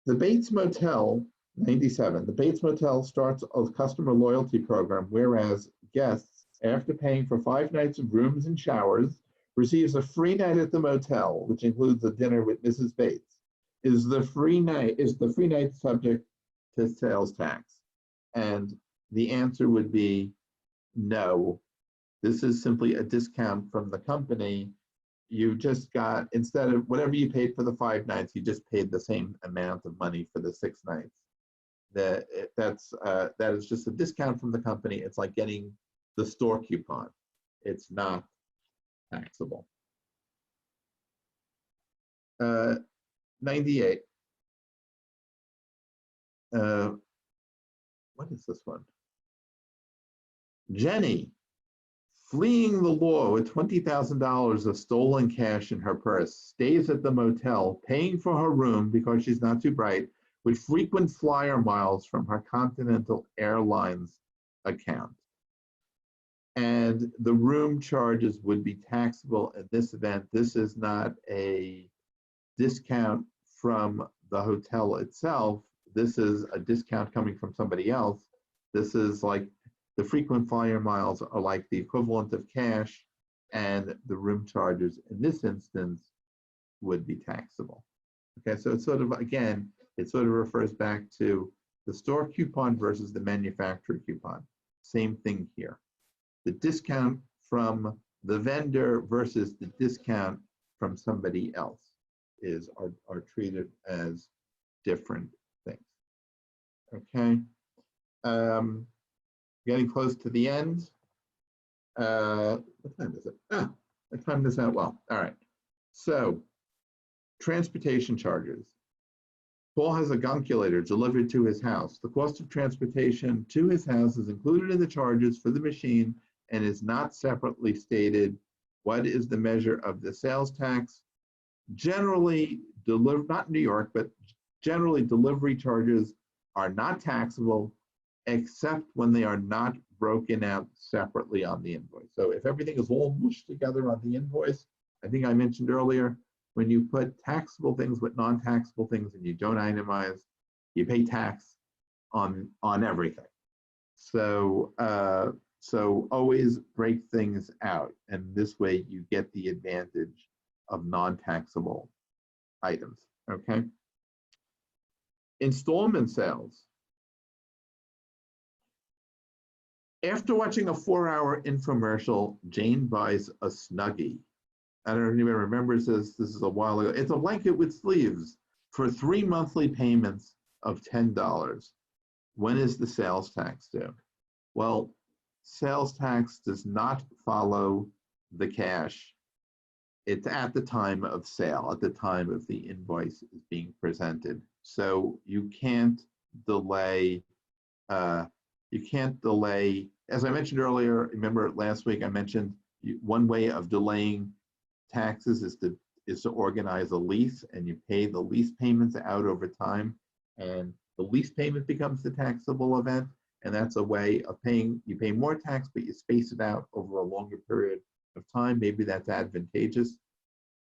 The Bates Motel, 97. The Bates Motel starts a customer loyalty program, whereas guests, after paying for 5 nights of rooms and showers, receives a free night at the motel, which includes a dinner with Mrs. Bates. Is the free night subject to sales tax? And the answer would be no. This is simply a discount from the company. You just got, instead of whatever you paid for the 5 nights, you just paid the same amount of money for the 6 nights. That is just a discount from the company. It's like getting the store coupon. It's not taxable. 98. What is this one? Jenny, fleeing the law with $20,000 of stolen cash in her purse, stays at the motel, paying for her room because she's not too bright, with frequent flyer miles from her Continental Airlines account. And the room charges would be taxable in this event. This is not a discount from the hotel itself. This is a discount coming from somebody else. This is like the frequent flyer miles are like the equivalent of cash, and the room charges in this instance would be taxable. Okay, so it's sort of, again, it sort of refers back to the store coupon versus the manufacturer coupon. Same thing here. The discount from the vendor versus the discount from somebody else are treated as different things. Okay. Getting close to the end. What time is it? I timed this out well. All right. So, transportation charges. Paul has a gunculator delivered to his house. The cost of transportation to his house is included in the charges for the machine and is not separately stated. What is the measure of the sales tax? Generally, not in New York, but generally delivery charges are not taxable except when they are not broken out separately on the invoice. So if everything is all mushed together on the invoice, I think I mentioned earlier, when you put taxable things with non-taxable things and you don't itemize, you pay tax on everything. So, so always break things out, and this way you get the advantage of non-taxable items, okay? Installment sales. After watching a 4-hour infomercial, Jane buys a Snuggie. I don't know if anyone remembers this. This is a while ago. It's a blanket with sleeves for 3 monthly payments of $10. When is the sales tax due? Well, sales tax does not follow the cash. It's at the time of sale, at the time of the invoice is being presented. So you can't delay. As I mentioned earlier, remember last week I mentioned one way of delaying taxes is to organize a lease, and you pay the lease payments out over time, and the lease payment becomes the taxable event, and that's a way of paying. You pay more tax, but you space it out over a longer period of time. Maybe that's advantageous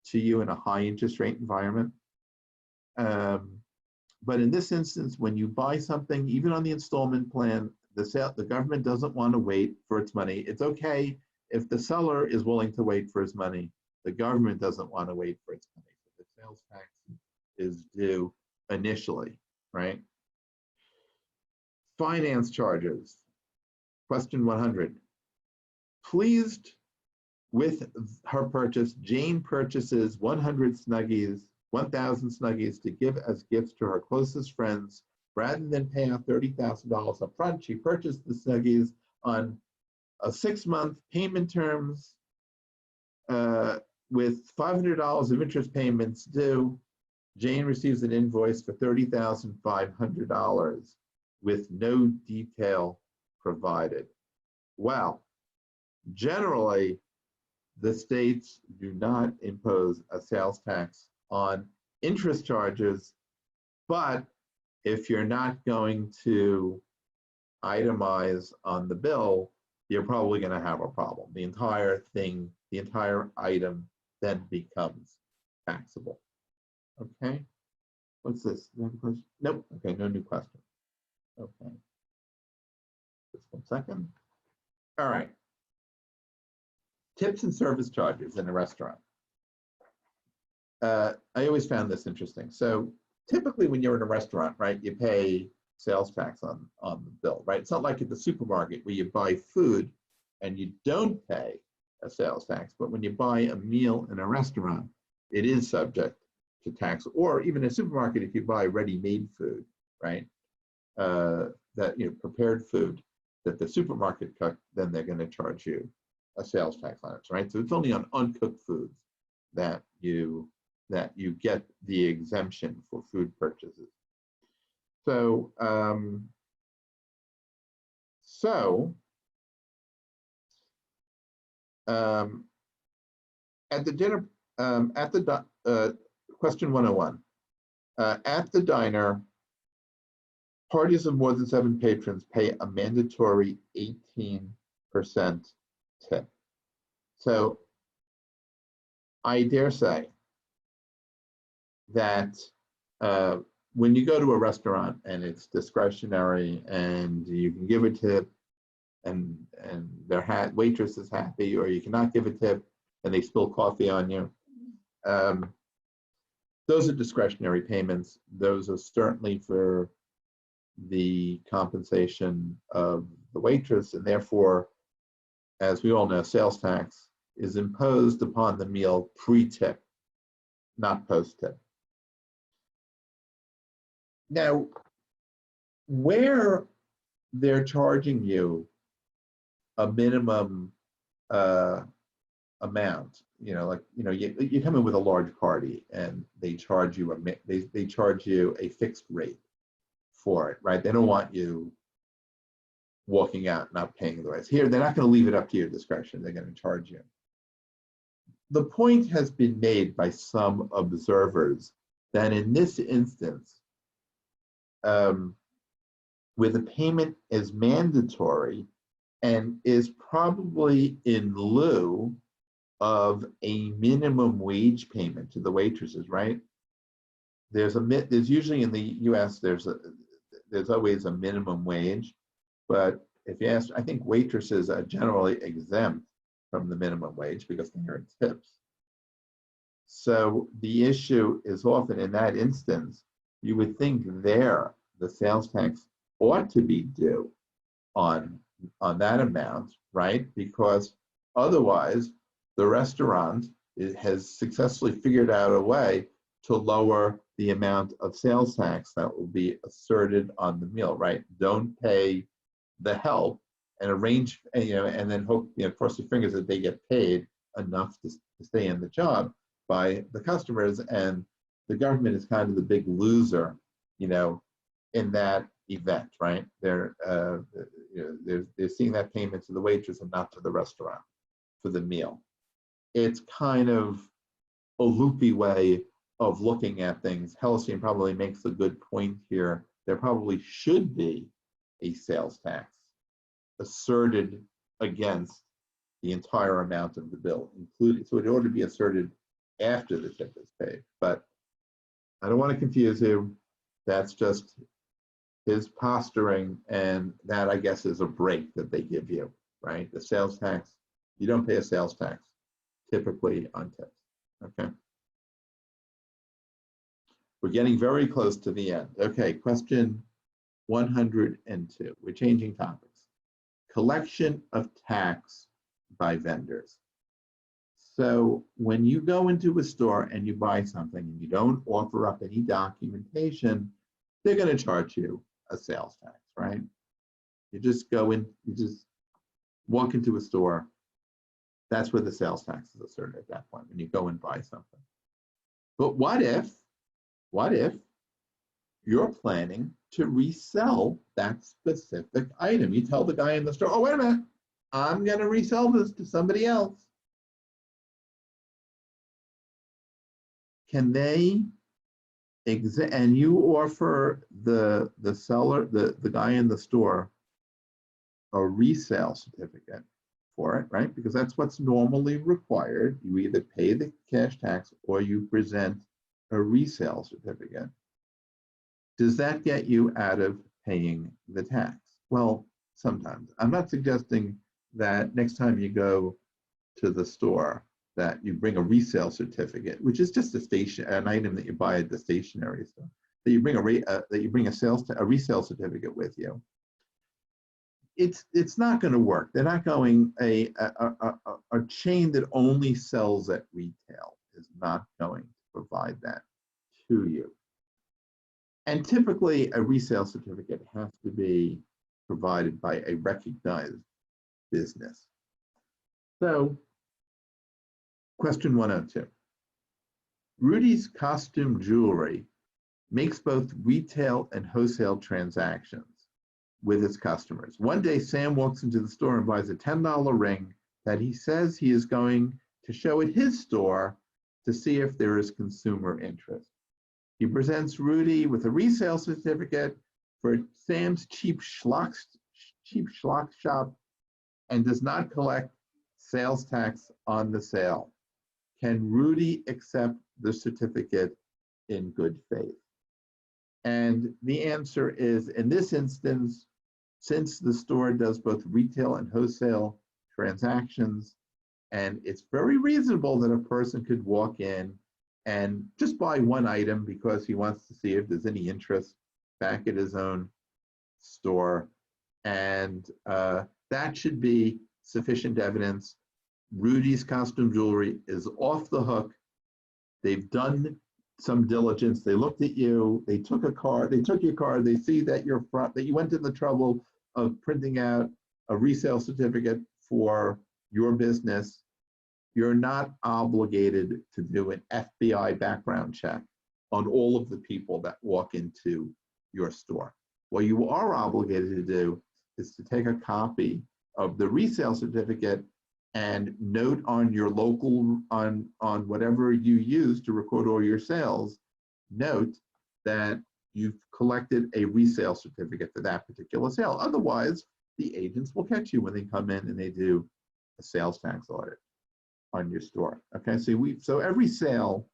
to you in a high interest rate environment. But in this instance, when you buy something, even on the installment plan, the government doesn't want to wait for its money. It's okay if the seller is willing to wait for his money. The government doesn't want to wait for its money. So the sales tax is due initially, right? Finance charges. Question 100. Pleased with her purchase, Jane purchases 1,000 Snuggies to give as gifts to her closest friends. Rather than pay out $30,000 up front, she purchased the Snuggies on a 6-month payment terms with $500 of interest payments due. Jane receives an invoice for $30,500 with no detail provided. Well, generally, the states do not impose a sales tax on interest charges, but if you're not going to itemize on the bill, you're probably going to have a problem. The entire thing, the entire item then becomes taxable. Okay, what's this? You have a question? Nope. Okay, no new question. Okay, just 1 second. All right. Tips and service charges in a restaurant. I always found this interesting. So typically when you're in a restaurant, right, you pay sales tax on the bill, right? It's not like at the supermarket where you buy food and you don't pay a sales tax, but when you buy a meal in a restaurant, it is subject to tax, or even a supermarket if you buy ready-made food, right? That, you know, prepared food that the supermarket cooked, then they're going to charge you a sales tax on it, right? So it's only on uncooked foods that you get the exemption for food purchases. So at the dinner, question 101, at the diner, parties of more than 7 patrons pay a mandatory 18% tip. So I dare say that when you go to a restaurant and it's discretionary and you can give a tip and their waitress is happy, or you cannot give a tip and they spill coffee on you, those are discretionary payments. Those are certainly for the compensation of the waitress, and therefore, as we all know, sales tax is imposed upon the meal pre-tip, not post-tip. Now, where they're charging you a minimum amount, you know, like, you know, you come in with a large party and they charge you they charge you a fixed rate for it, right? They don't want you walking out not paying the rest. Here, they're not going to leave it up to your discretion. They're going to charge you. The point has been made by some observers that in this instance, where the payment is mandatory and is probably in lieu of a minimum wage payment to the waitresses, right? There's usually in the U.S. there's always a minimum wage, but if you ask, I think waitresses are generally exempt from the minimum wage because they earn tips. So the issue is often in that instance, you would think the sales tax ought to be due on that amount, right? Because otherwise, the restaurant has successfully figured out a way to lower the amount of sales tax that will be asserted on the meal, right? Don't pay the help and arrange, you know, and then hope, you know, cross your fingers that they get paid enough to stay in the job by the customers, and the government is kind of the big loser, you know, in that event, right? They're seeing that payment to the waitress and not to the restaurant for the meal. It's kind of a loopy way of looking at things. Helstein probably makes a good point here. There probably should be a sales tax asserted against the entire amount of the bill, including, so it ought to be asserted after the tip is paid. But I don't want to confuse you. That's just his posturing, and that, I guess, is a break that they give you, right? The sales tax, you don't pay a sales tax typically on tips, okay? We're getting very close to the end. Okay, question 102. We're changing topics. Collection of tax by vendors. So when you go into a store and you buy something and you don't offer up any documentation, they're going to charge you a sales tax, right? You just go in, you just walk into a store. That's where the sales tax is asserted at that point, when you go and buy something. But what if you're planning to resell that specific item? You tell the guy in the store, oh, wait a minute, I'm going to resell this to somebody else. Can they, and you offer the seller, the guy in the store, a resale certificate for it, right? Because that's what's normally required. You either pay the cash tax or you present a resale certificate. Does that get you out of paying the tax? Well, sometimes. I'm not suggesting that next time you go to the store that you bring a resale certificate, which is just an item that you buy at the stationery store. that you bring a resale certificate with you, it's not going to work. They're not going, a chain that only sells at retail is not going to provide that to you. And typically a resale certificate has to be provided by a recognized business. So question 102. Rudy's Costume Jewelry makes both retail and wholesale transactions with its customers. One day, Sam walks into the store and buys a $10 ring that he says he is going to show at his store to see if there is consumer interest. He presents Rudy with a resale certificate for Sam's cheap schlock shop and does not collect sales tax on the sale. Can Rudy accept the certificate in good faith? And the answer is, in this instance, since the store does both retail and wholesale transactions, and it's very reasonable that a person could walk in and just buy one item because he wants to see if there's any interest back at his own store, and that should be sufficient evidence. Rudy's Costume Jewelry is off the hook. They've done some diligence. They looked at you. They took a card. They took your card. They see that that you went to the trouble of printing out a resale certificate for your business. You're not obligated to do an FBI background check on all of the people that walk into your store. What you are obligated to do is to take a copy of the resale certificate and note on your local, on whatever you use to record all your sales, note that you've collected a resale certificate for that particular sale. Otherwise, the agents will catch you when they come in and they do a sales tax audit on your store. Okay, so every sale,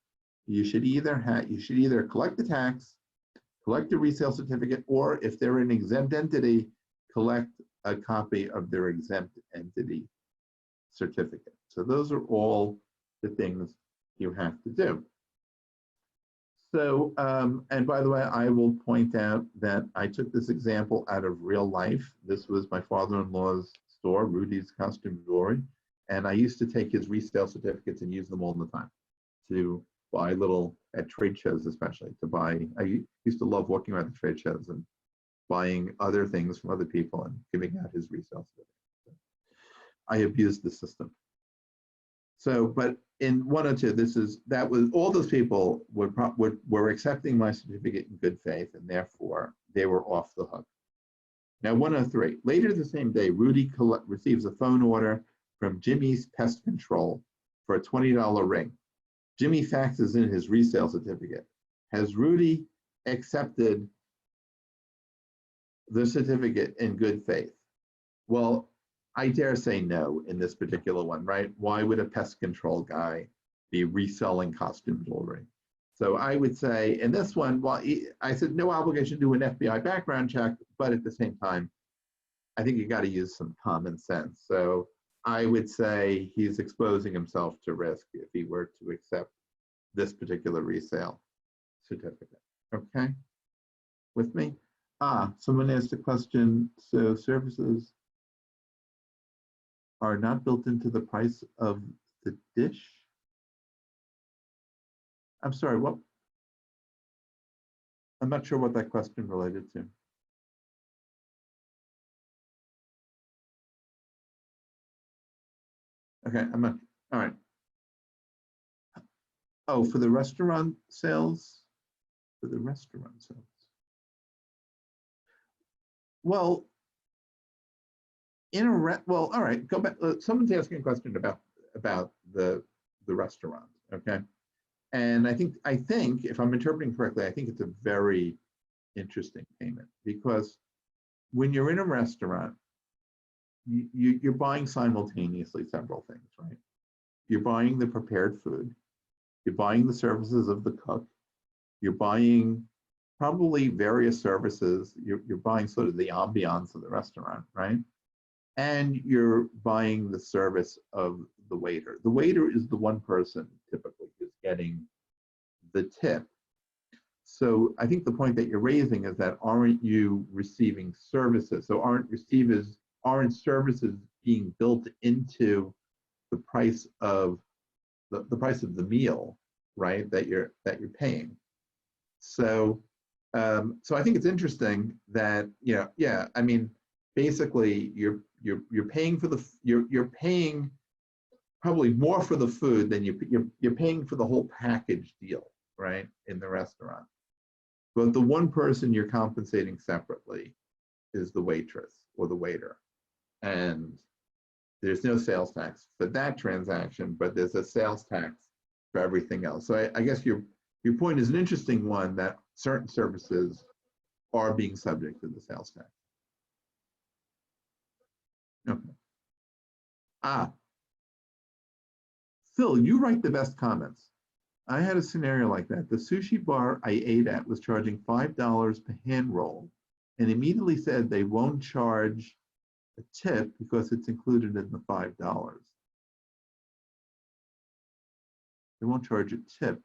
you should either collect the tax, collect the resale certificate, or if they're an exempt entity, collect a copy of their exempt entity certificate. So those are all the things you have to do. So, and by the way, I will point out that I took this example out of real life. This was my father-in-law's store, Rudy's Costume Jewelry, and I used to take his resale certificates and use them all the time to buy at trade shows, especially I used to love walking around the trade shows and buying other things from other people and giving out his resale certificates. I abused the system. So, but in 102, that was all those people were accepting my certificate in good faith, and therefore they were off the hook. Now 103, later the same day, Rudy receives a phone order from Jimmy's Pest Control for a $20 ring. Jimmy faxes in his resale certificate. Has Rudy accepted the certificate in good faith? Well, I dare say no in this particular one, right? Why would a pest control guy be reselling costume jewelry? So I would say in this one, well, I said no obligation to do an FBI background check, but at the same time, I think you got to use some common sense. So I would say he's exposing himself to risk if he were to accept this particular resale certificate. Okay, with me? Someone asked a question. So services are not built into the price of the dish? I'm sorry, what? I'm not sure what that question related to. Okay, I'm not, all right. Oh, for the restaurant sales? For the restaurant sales. Well, well, all right, go back. Someone's asking a question about the restaurant, okay? And I think if I'm interpreting correctly, I think it's a very interesting payment, because when you're in a restaurant, you're buying simultaneously several things, right? You're buying the prepared food, you're buying the services of the cook, you're buying probably various services, you're buying sort of the ambiance of the restaurant, right? And you're buying the service of the waiter. The waiter is the one person typically who's getting the tip. So I think the point that you're raising is that aren't you receiving services? So aren't services being built into the price of the price of the meal, right? That you're paying. So so I think it's interesting that yeah. I mean, basically you're paying for you're paying probably more for the food than you're paying for the whole package deal, right, in the restaurant. But the one person you're compensating separately is the waitress or the waiter. And there's no sales tax for that transaction, but there's a sales tax for everything else. So I guess your point is an interesting one, that certain services are being subject to the sales tax. Okay. Phil, you write the best comments. I had a scenario like that. The sushi bar I ate at was charging $5 per hand roll and immediately said they won't charge a tip because it's included in the $5. They won't charge a tip.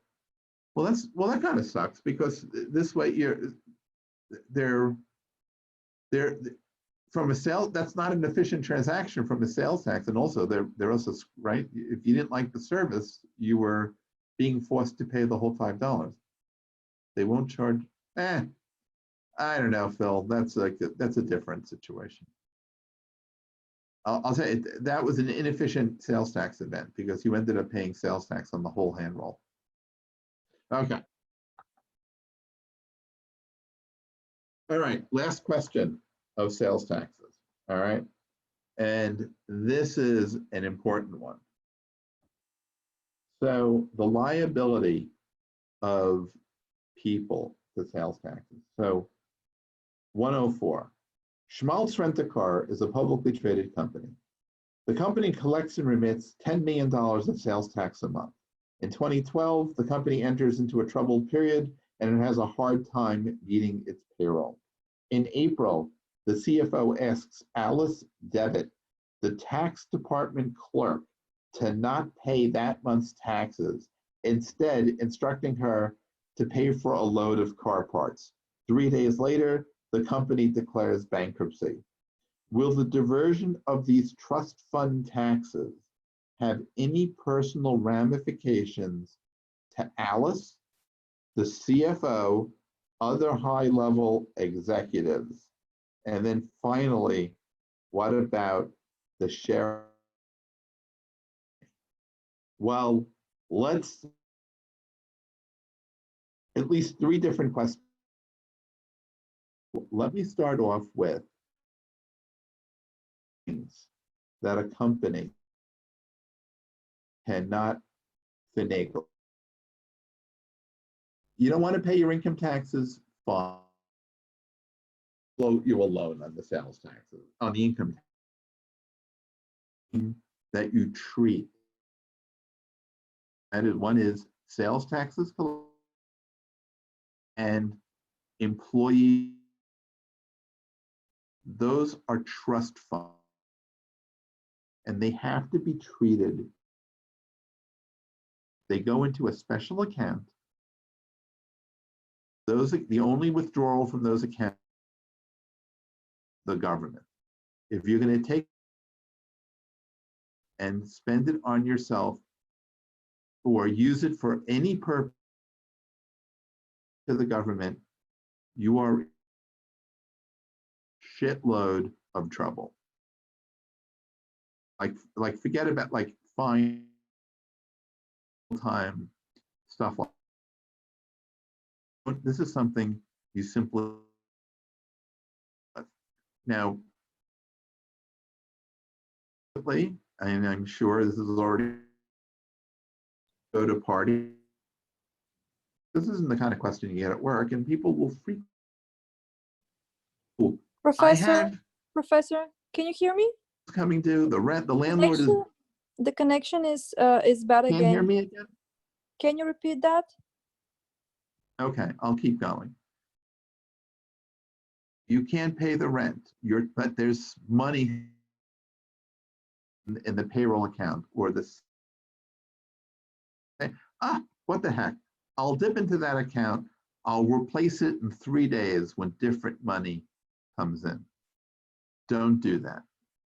Well, that kind of sucks, because this way they're from a sale, that's not an efficient transaction from a sales tax. And also they're also, right, if you didn't like the service, you were being forced to pay the whole $5. They won't charge. I don't know, Phil. That's a different situation. I'll say that was an inefficient sales tax event because you ended up paying sales tax on the whole hand roll. Okay. All right, last question of sales taxes. All right. And this is an important one. So the liability of people to sales taxes. So 104. Schmaltz Rent-A-Car is a publicly traded company. The company collects and remits $10 million of sales tax a month. In 2012, the company enters into a troubled period and it has a hard time meeting its payroll. In April, the CFO asks Alice Devitt, the tax department clerk, to not pay that month's taxes, instead instructing her to pay for a load of car parts. 3 days later, the company declares bankruptcy. Will the diversion of these trust fund taxes have any personal ramifications to Alice, the CFO, other high-level executives? And then finally, what about the sheriff? Well, let's at least 3 different questions. Let me start off with things that a company cannot finagle. You don't want to pay your income taxes, fine. Float you alone on the sales taxes, on the income tax that you treat. And one is sales taxes and employee. Those are trust funds, and they have to be treated. They go into a special account. Those, the only withdrawal from those accounts, the government. If you're going to take and spend it on yourself or use it for any purpose to the government, you are shitload of trouble. Like forget about like fine time stuff like that. This is something you simply now, and I'm sure this is already go to party. This isn't the kind of question you get at work, and people will freak. Professor, can you hear me? Coming due, the rent, the landlord is. The connection is bad again. Can't hear me again? Can you repeat that? Okay, I'll keep going. You can't pay the rent, but there's money in the payroll account or this. What the heck? I'll dip into that account. I'll replace it in 3 days when different money comes in. Don't do that.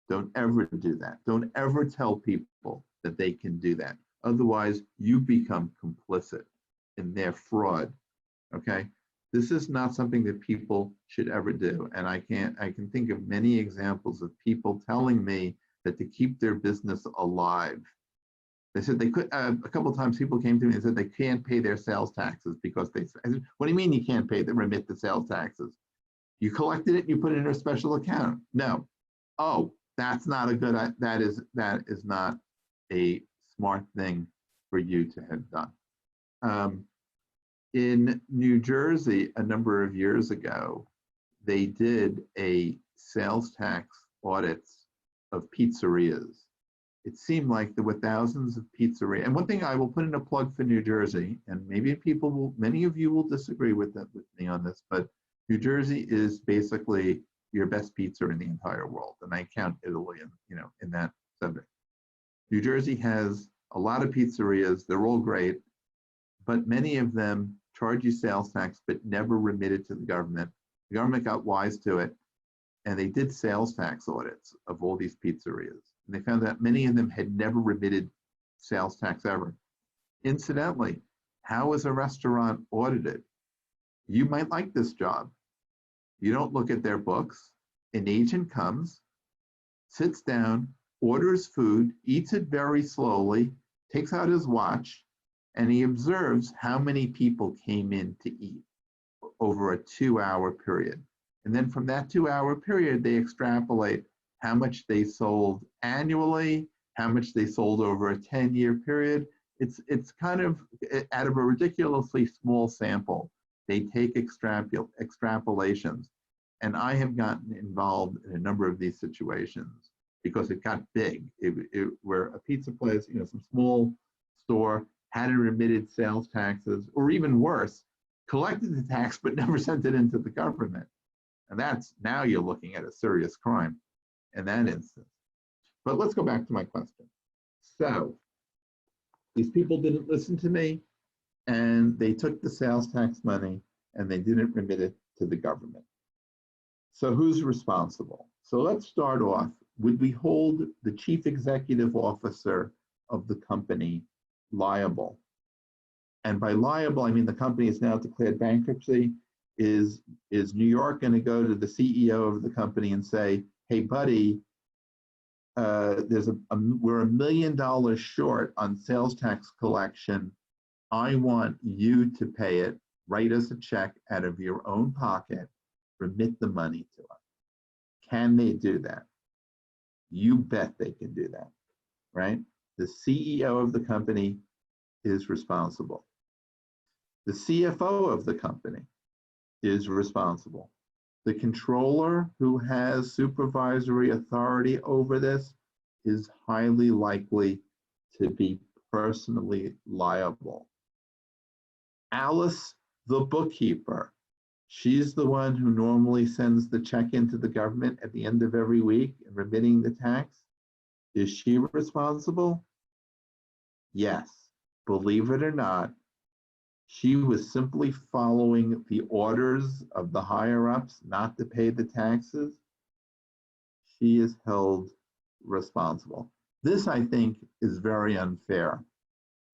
Don't ever do that. Don't ever tell people that they can do that. Otherwise, you become complicit in their fraud, okay? This is not something that people should ever do. And I can think of many examples of people telling me that to keep their business alive, they said they could, a couple of times people came to me and said they can't pay their sales taxes because I said, what do you mean you can't pay remit the sales taxes? You collected it and you put it in a special account. No. Oh, that's not a good, that is not a smart thing for you to have done. In New Jersey, a number of years ago, they did a sales tax audits of pizzerias. It seemed like there were thousands of pizzerias. And one thing I will put in a plug for New Jersey, and maybe many of you will disagree with me on this, but New Jersey is basically your best pizza in the entire world. And I count Italy in that subject. New Jersey has a lot of pizzerias. They're all great, but many of them charge you sales tax, but never remitted to the government. The government got wise to it, and they did sales tax audits of all these pizzerias. And they found that many of them had never remitted sales tax ever. Incidentally, how is a restaurant audited? You might like this job. You don't look at their books. An agent comes, sits down, orders food, eats it very slowly, takes out his watch, and he observes how many people came in to eat over a 2-hour period. And then from that 2-hour period, they extrapolate how much they sold annually, how much they sold over a 10-year period. It's kind of out of a ridiculously small sample. They take extrapolations. And I have gotten involved in a number of these situations because it got big. Where a pizza place, some small store hadn't remitted sales taxes, or even worse, collected the tax but never sent it into the government. And now you're looking at a serious crime in that instance. But let's go back to my question. So these people didn't listen to me, and they took the sales tax money and they didn't remit it to the government. So who's responsible? So let's start off. Would we hold the chief executive officer of the company liable? And by liable, I mean the company is now declared bankruptcy. Is New York going to go to the CEO of the company and say, hey, buddy, we're $1 million short on sales tax collection. I want you to pay it. Write us a check out of your own pocket. Remit the money to us. Can they do that? You bet they can do that, right? The CEO of the company is responsible. The CFO of the company is responsible. The controller, who has supervisory authority over this, is highly likely to be personally liable. Alice, the bookkeeper, she's the one who normally sends the check into the government at the end of every week and remitting the tax. Is she responsible? Yes. Believe it or not, she was simply following the orders of the higher-ups not to pay the taxes. She is held responsible. This, I think, is very unfair.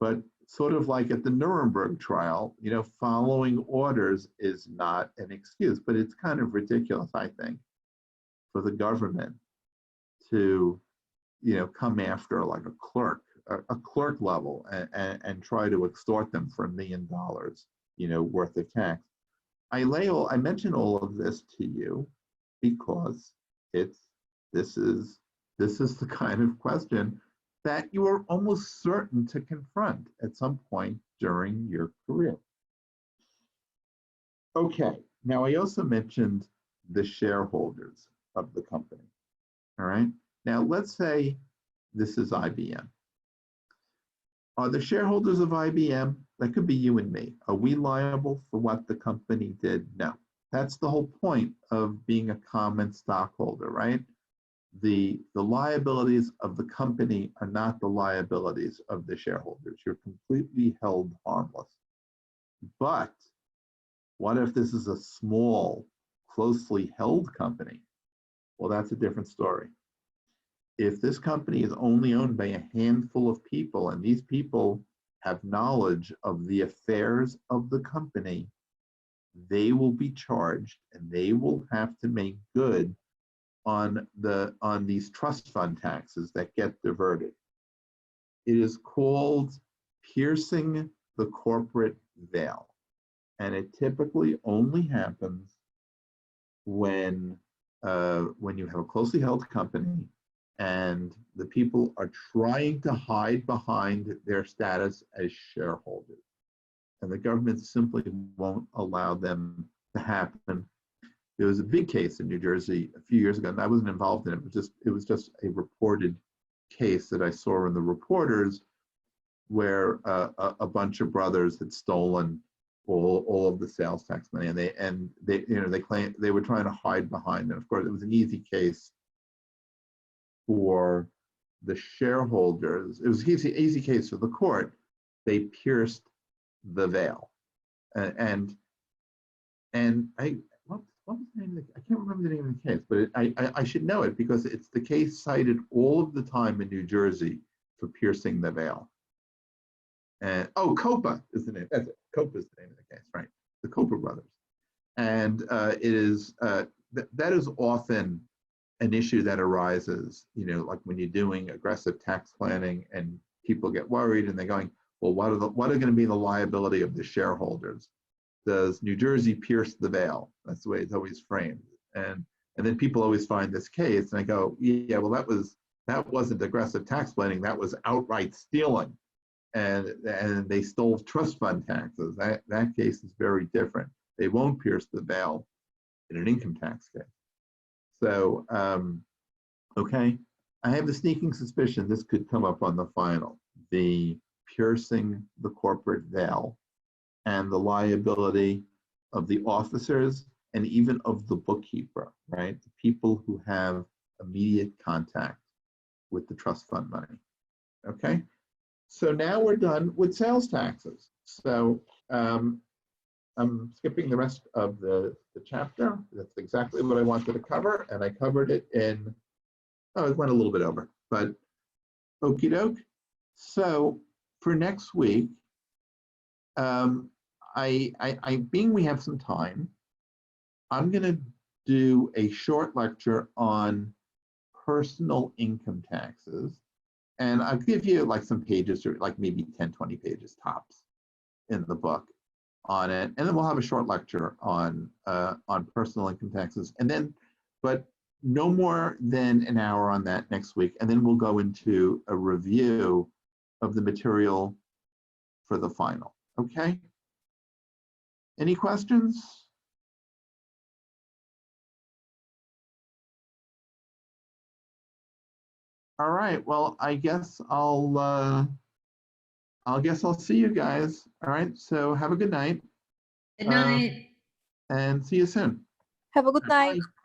But sort of like at the Nuremberg trial, following orders is not an excuse, but it's kind of ridiculous, I think, for the government to, come after like a clerk level and try to extort them for $1 million, worth of tax. I mention all of this to you because this is the kind of question that you are almost certain to confront at some point during your career. Okay, now I also mentioned the shareholders of the company, all right? Now let's say this is IBM. Are the shareholders of IBM, that could be you and me, are we liable for what the company did? No. That's the whole point of being a common stockholder, right? The liabilities of the company are not the liabilities of the shareholders. You're completely held harmless. But What if this is a small, closely held company? Well, that's a different story. If this company is only owned by a handful of people, and these people have knowledge of the affairs of the company, they will be charged and they will have to make good on these trust fund taxes that get diverted. It is called piercing the corporate veil. And it typically only happens when you have a closely held company and the people are trying to hide behind their status as shareholders. And the government simply won't allow them to happen. There was a big case in New Jersey a few years ago, and I wasn't involved in it. It was just a reported case that I saw in the reporters, where a bunch of brothers had stolen all of the sales tax money, and they claimed they were trying to hide behind it. Of course, it was an easy case for the shareholders. It was an easy case for the court. They pierced the veil, and what was the name of I can't remember the name of the case, but I should know it because it's the case cited all of the time in New Jersey for piercing the veil. And Copa is the name. That's it. Copa is the name of the case, right? The Copa brothers, and it is that is often an issue that arises. Like when you're doing aggressive tax planning, and people get worried, and they're going, well, what are going to be the liability of the shareholders? Does New Jersey pierce the veil? That's the way it's always framed. And then people always find this case, and I go, yeah, well, that wasn't aggressive tax planning. That was outright stealing. And they stole trust fund taxes. That case is very different. They won't pierce the veil in an income tax case. So, okay, I have the sneaking suspicion this could come up on the final, the piercing the corporate veil and the liability of the officers and even of the bookkeeper, right? The people who have immediate contact with the trust fund money, okay? So now we're done with sales taxes. So I'm skipping the rest of the chapter. That's exactly what I wanted to cover, and I covered it in, it went a little bit over, but okie doke. So for next week, being we have some time, I'm gonna do a short lecture on personal income taxes. And I'll give you like some pages, or like maybe 10, 20 pages tops in the book on it. And then we'll have a short lecture on personal income taxes. And then, but no more than an hour on that next week. And then we'll go into a review of the material for the final, okay? Any questions? All right, well, I guess I'll see you guys. All right, so have a good night. Good night. And see you soon. Have a good night. Bye.